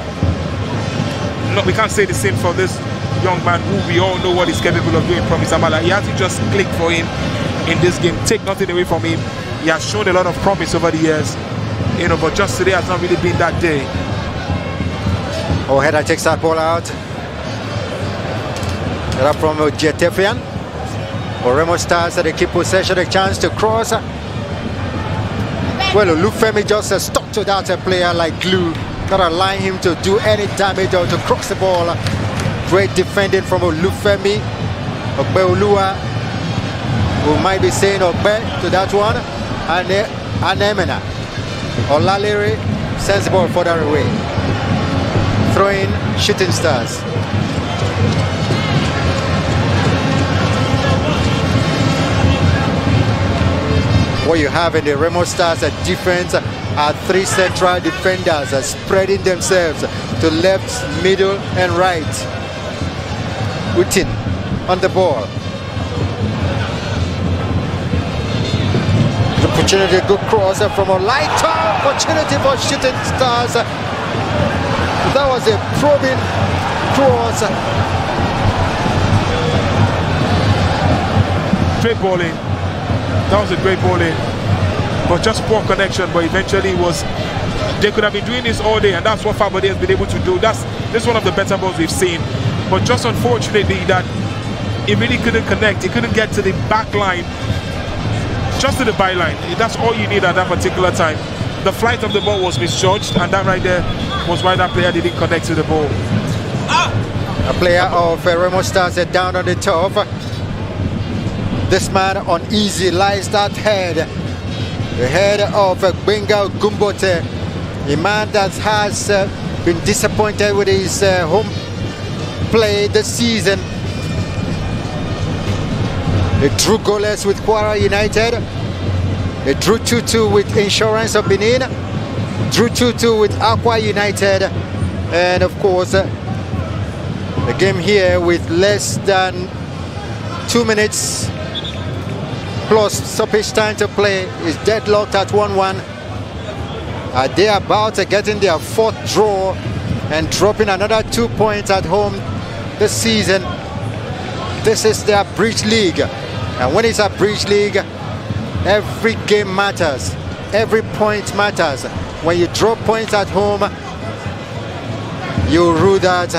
No, we can't say the same for this young man who we all know what he's capable of doing from Isamala. He has to just click for him in this game. Take nothing away from him. He has shown a lot of promise over the years. You know, but just today has not really been that day. Header takes that ball out. Header from Jetefian. Or Remo Stars that they keep possession, a chance to cross. Well, Olufemi just stuck to that player like glue, not allowing him to do any damage or to cross the ball. Great defending from Olufemi. Obeolua, who might be saying Obe to that one. And Anemena. Olalere sends the ball further away. Throwing Shooting Stars. What you have in the Remo Stars at defense are 3 central defenders spreading themselves to left, middle, and right. Utin on the ball. Opportunity, good cross from a light opportunity for Shooting Stars. That was a probing cross. Great bowling. That was a great bowling, but just poor connection. But eventually they could have been doing this all day, and that's what Fabode has been able to do. This is one of the better balls we've seen, but just unfortunately that it really couldn't connect. It couldn't get to the back line, just to the byline. That's all you need at that particular time. The flight of the ball was misjudged, and that right there was why that player didn't connect to the ball. A player of Remo Stars down on the top. This man uneasy lies that head. The head of Bengal Gumbote, a man that has been disappointed with his home play this season. They drew goalless with Kwara United. They drew 2-2 with Insurance of Benin. Drew 2-2 with Aqua United. And of course, the game here with less than 2 minutes plus stoppage time to play is deadlocked at 1-1. They are about getting their 4th draw and dropping another 2 points at home this season. This is their bridge league, and when it's a bridge league, every game matters, every point matters. When you drop points at home, you rue that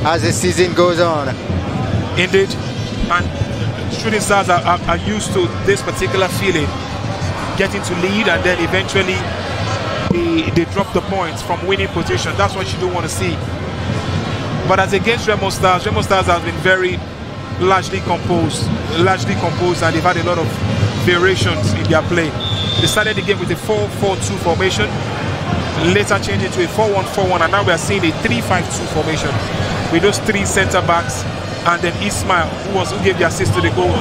as the season goes on. Indeed, and Shooting Stars are used to this particular feeling, getting to lead and then eventually they drop the points from winning position. That's what you don't want to see. But as against Remo Stars has been very largely composed, and they've had a lot of variations in their play. They started the game with a 4-4-2 formation, later changed it to a 4-1-4-1, and now we are seeing a 3-5-2 formation with those 3 centre backs and then Ismail, who gave the assist to the goal,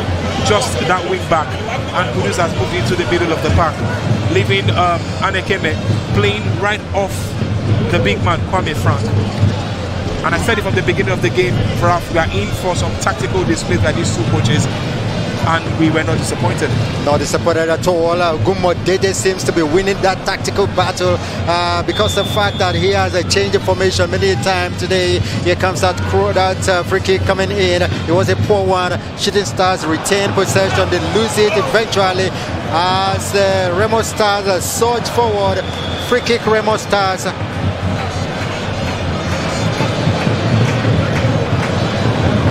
just that wing back, and Kudus has moved into the middle of the park, leaving Anekeme playing right off the big man Kwame Frank. And I said it from the beginning of the game, we are in for some tactical displays by these two coaches, and we were not disappointed. Not disappointed at all. Gumo Dede seems to be winning that tactical battle because of the fact that he has a change of formation many times today. Here comes that free kick coming in. It was a poor one. Shooting Stars retain possession. They lose it eventually as Remo Stars surge forward. Free kick Remo Stars.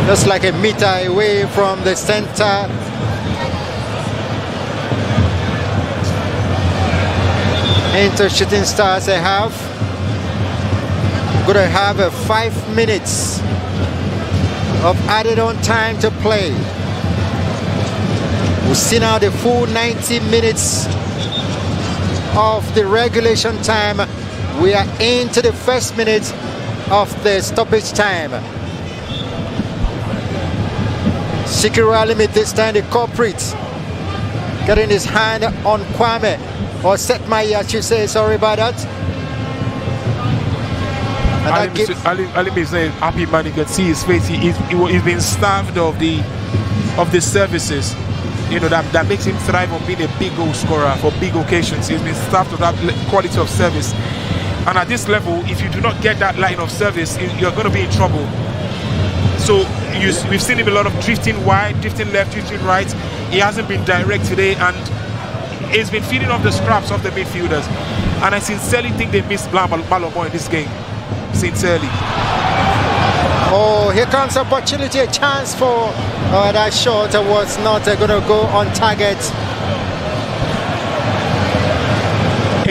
Just like a meter away from the center. Into Shooting Stars they have. Going to have 5 minutes of added on time to play. We'll see now the full 90 minutes of the regulation time. We are into the first minute of the stoppage time. Sikiru Alimi this time the culprit, getting his hand on Kwame, or Setmai I should say, sorry about that. Alimi is a happy man, you can see his face, he's been starved of the services, you know, that makes him thrive on being a big goal scorer for big occasions. He's been starved of that quality of service, and at this level, if you do not get that line of service, you're going to be in trouble. So we've seen him a lot of drifting wide, drifting left, drifting right. He hasn't been direct today, and he's been feeding off the scraps of the midfielders. And I sincerely think they missed Malomo in this game. Sincerely. Oh, here comes opportunity, a chance for that shot was not going to go on target.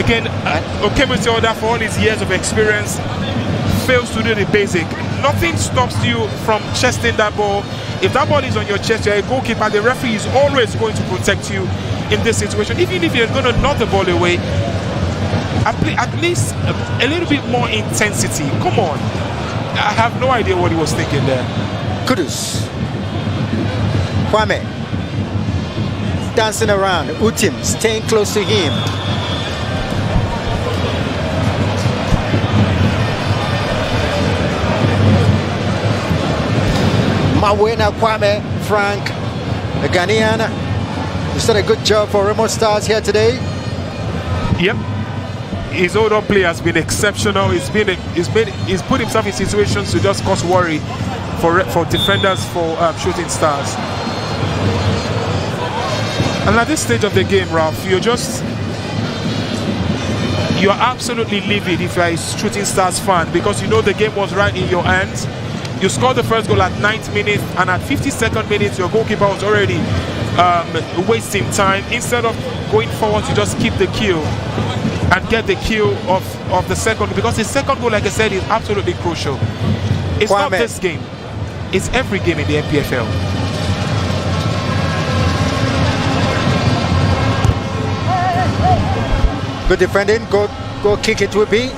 Again, Okemutioda, for all his years of experience, fails to do the basic. Nothing stops you from chesting that ball. If that ball is on your chest, you're a goalkeeper, the referee is always going to protect you in this situation. Even if you're going to knock the ball away, at least a little bit more intensity. Come on. I have no idea what he was thinking there. Kudus. Kwame. Dancing around. Utim staying close to him. Mawena Kwame Frank, the Ghanaian. He's done a good job for Remo Stars here today. Yep. His older play has been exceptional. He's put himself in situations to just cause worry for defenders for Shooting Stars. And at this stage of the game, Ralph, you're absolutely livid if you're a Shooting Stars fan, because you know the game was right in your hands. You scored the first goal at 9th minute, and at 52nd minute, your goalkeeper was already wasting time. Instead of going forward to just keep the kill and get the kill of the second, because the second goal, like I said, is absolutely crucial. It's Kwame. Not this game, it's every game in the NPFL. Good defending, go kick it will be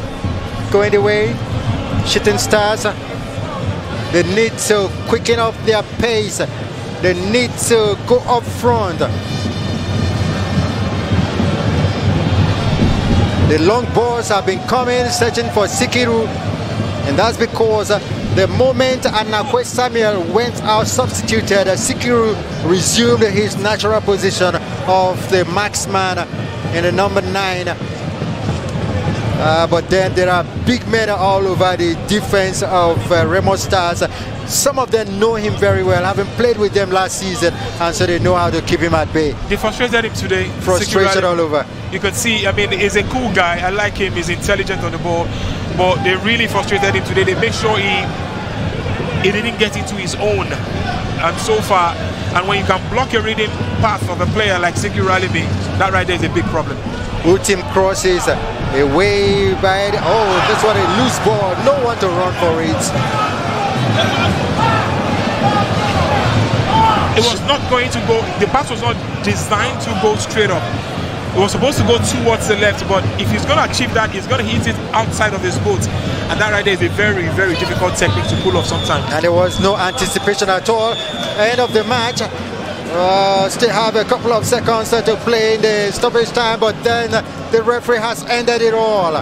going the way. Shooting Stars. They need to quicken up their pace. They need to go up front. The long balls have been coming, searching for Sikiru. And that's because the moment Anakwe Samuel went out substituted, Sikiru resumed his natural position of the marksman in the number 9. But then there are big men all over the defense of Remo Stars. Some of them know him very well, having played with them last season, and so they know how to keep him at bay. They frustrated him today. Frustration all over. You can see, I mean, he's a cool guy. I like him. He's intelligent on the ball. But they really frustrated him today. They make sure he didn't get into his own. And so far, and when you can block a reading path of a player like Sikiru Alimi, that right there is a big problem. Utim crosses away by this one, a loose ball, no one to run for it. It was not going to go, the pass was not designed to go straight up. It was supposed to go towards the left, but if he's going to achieve that, he's going to hit it outside of his boot. and that right there is a very, very difficult technique to pull off sometimes. And there was no anticipation at all. End of the match. Still have a couple of seconds to play in the stoppage time, but then the referee has ended it all.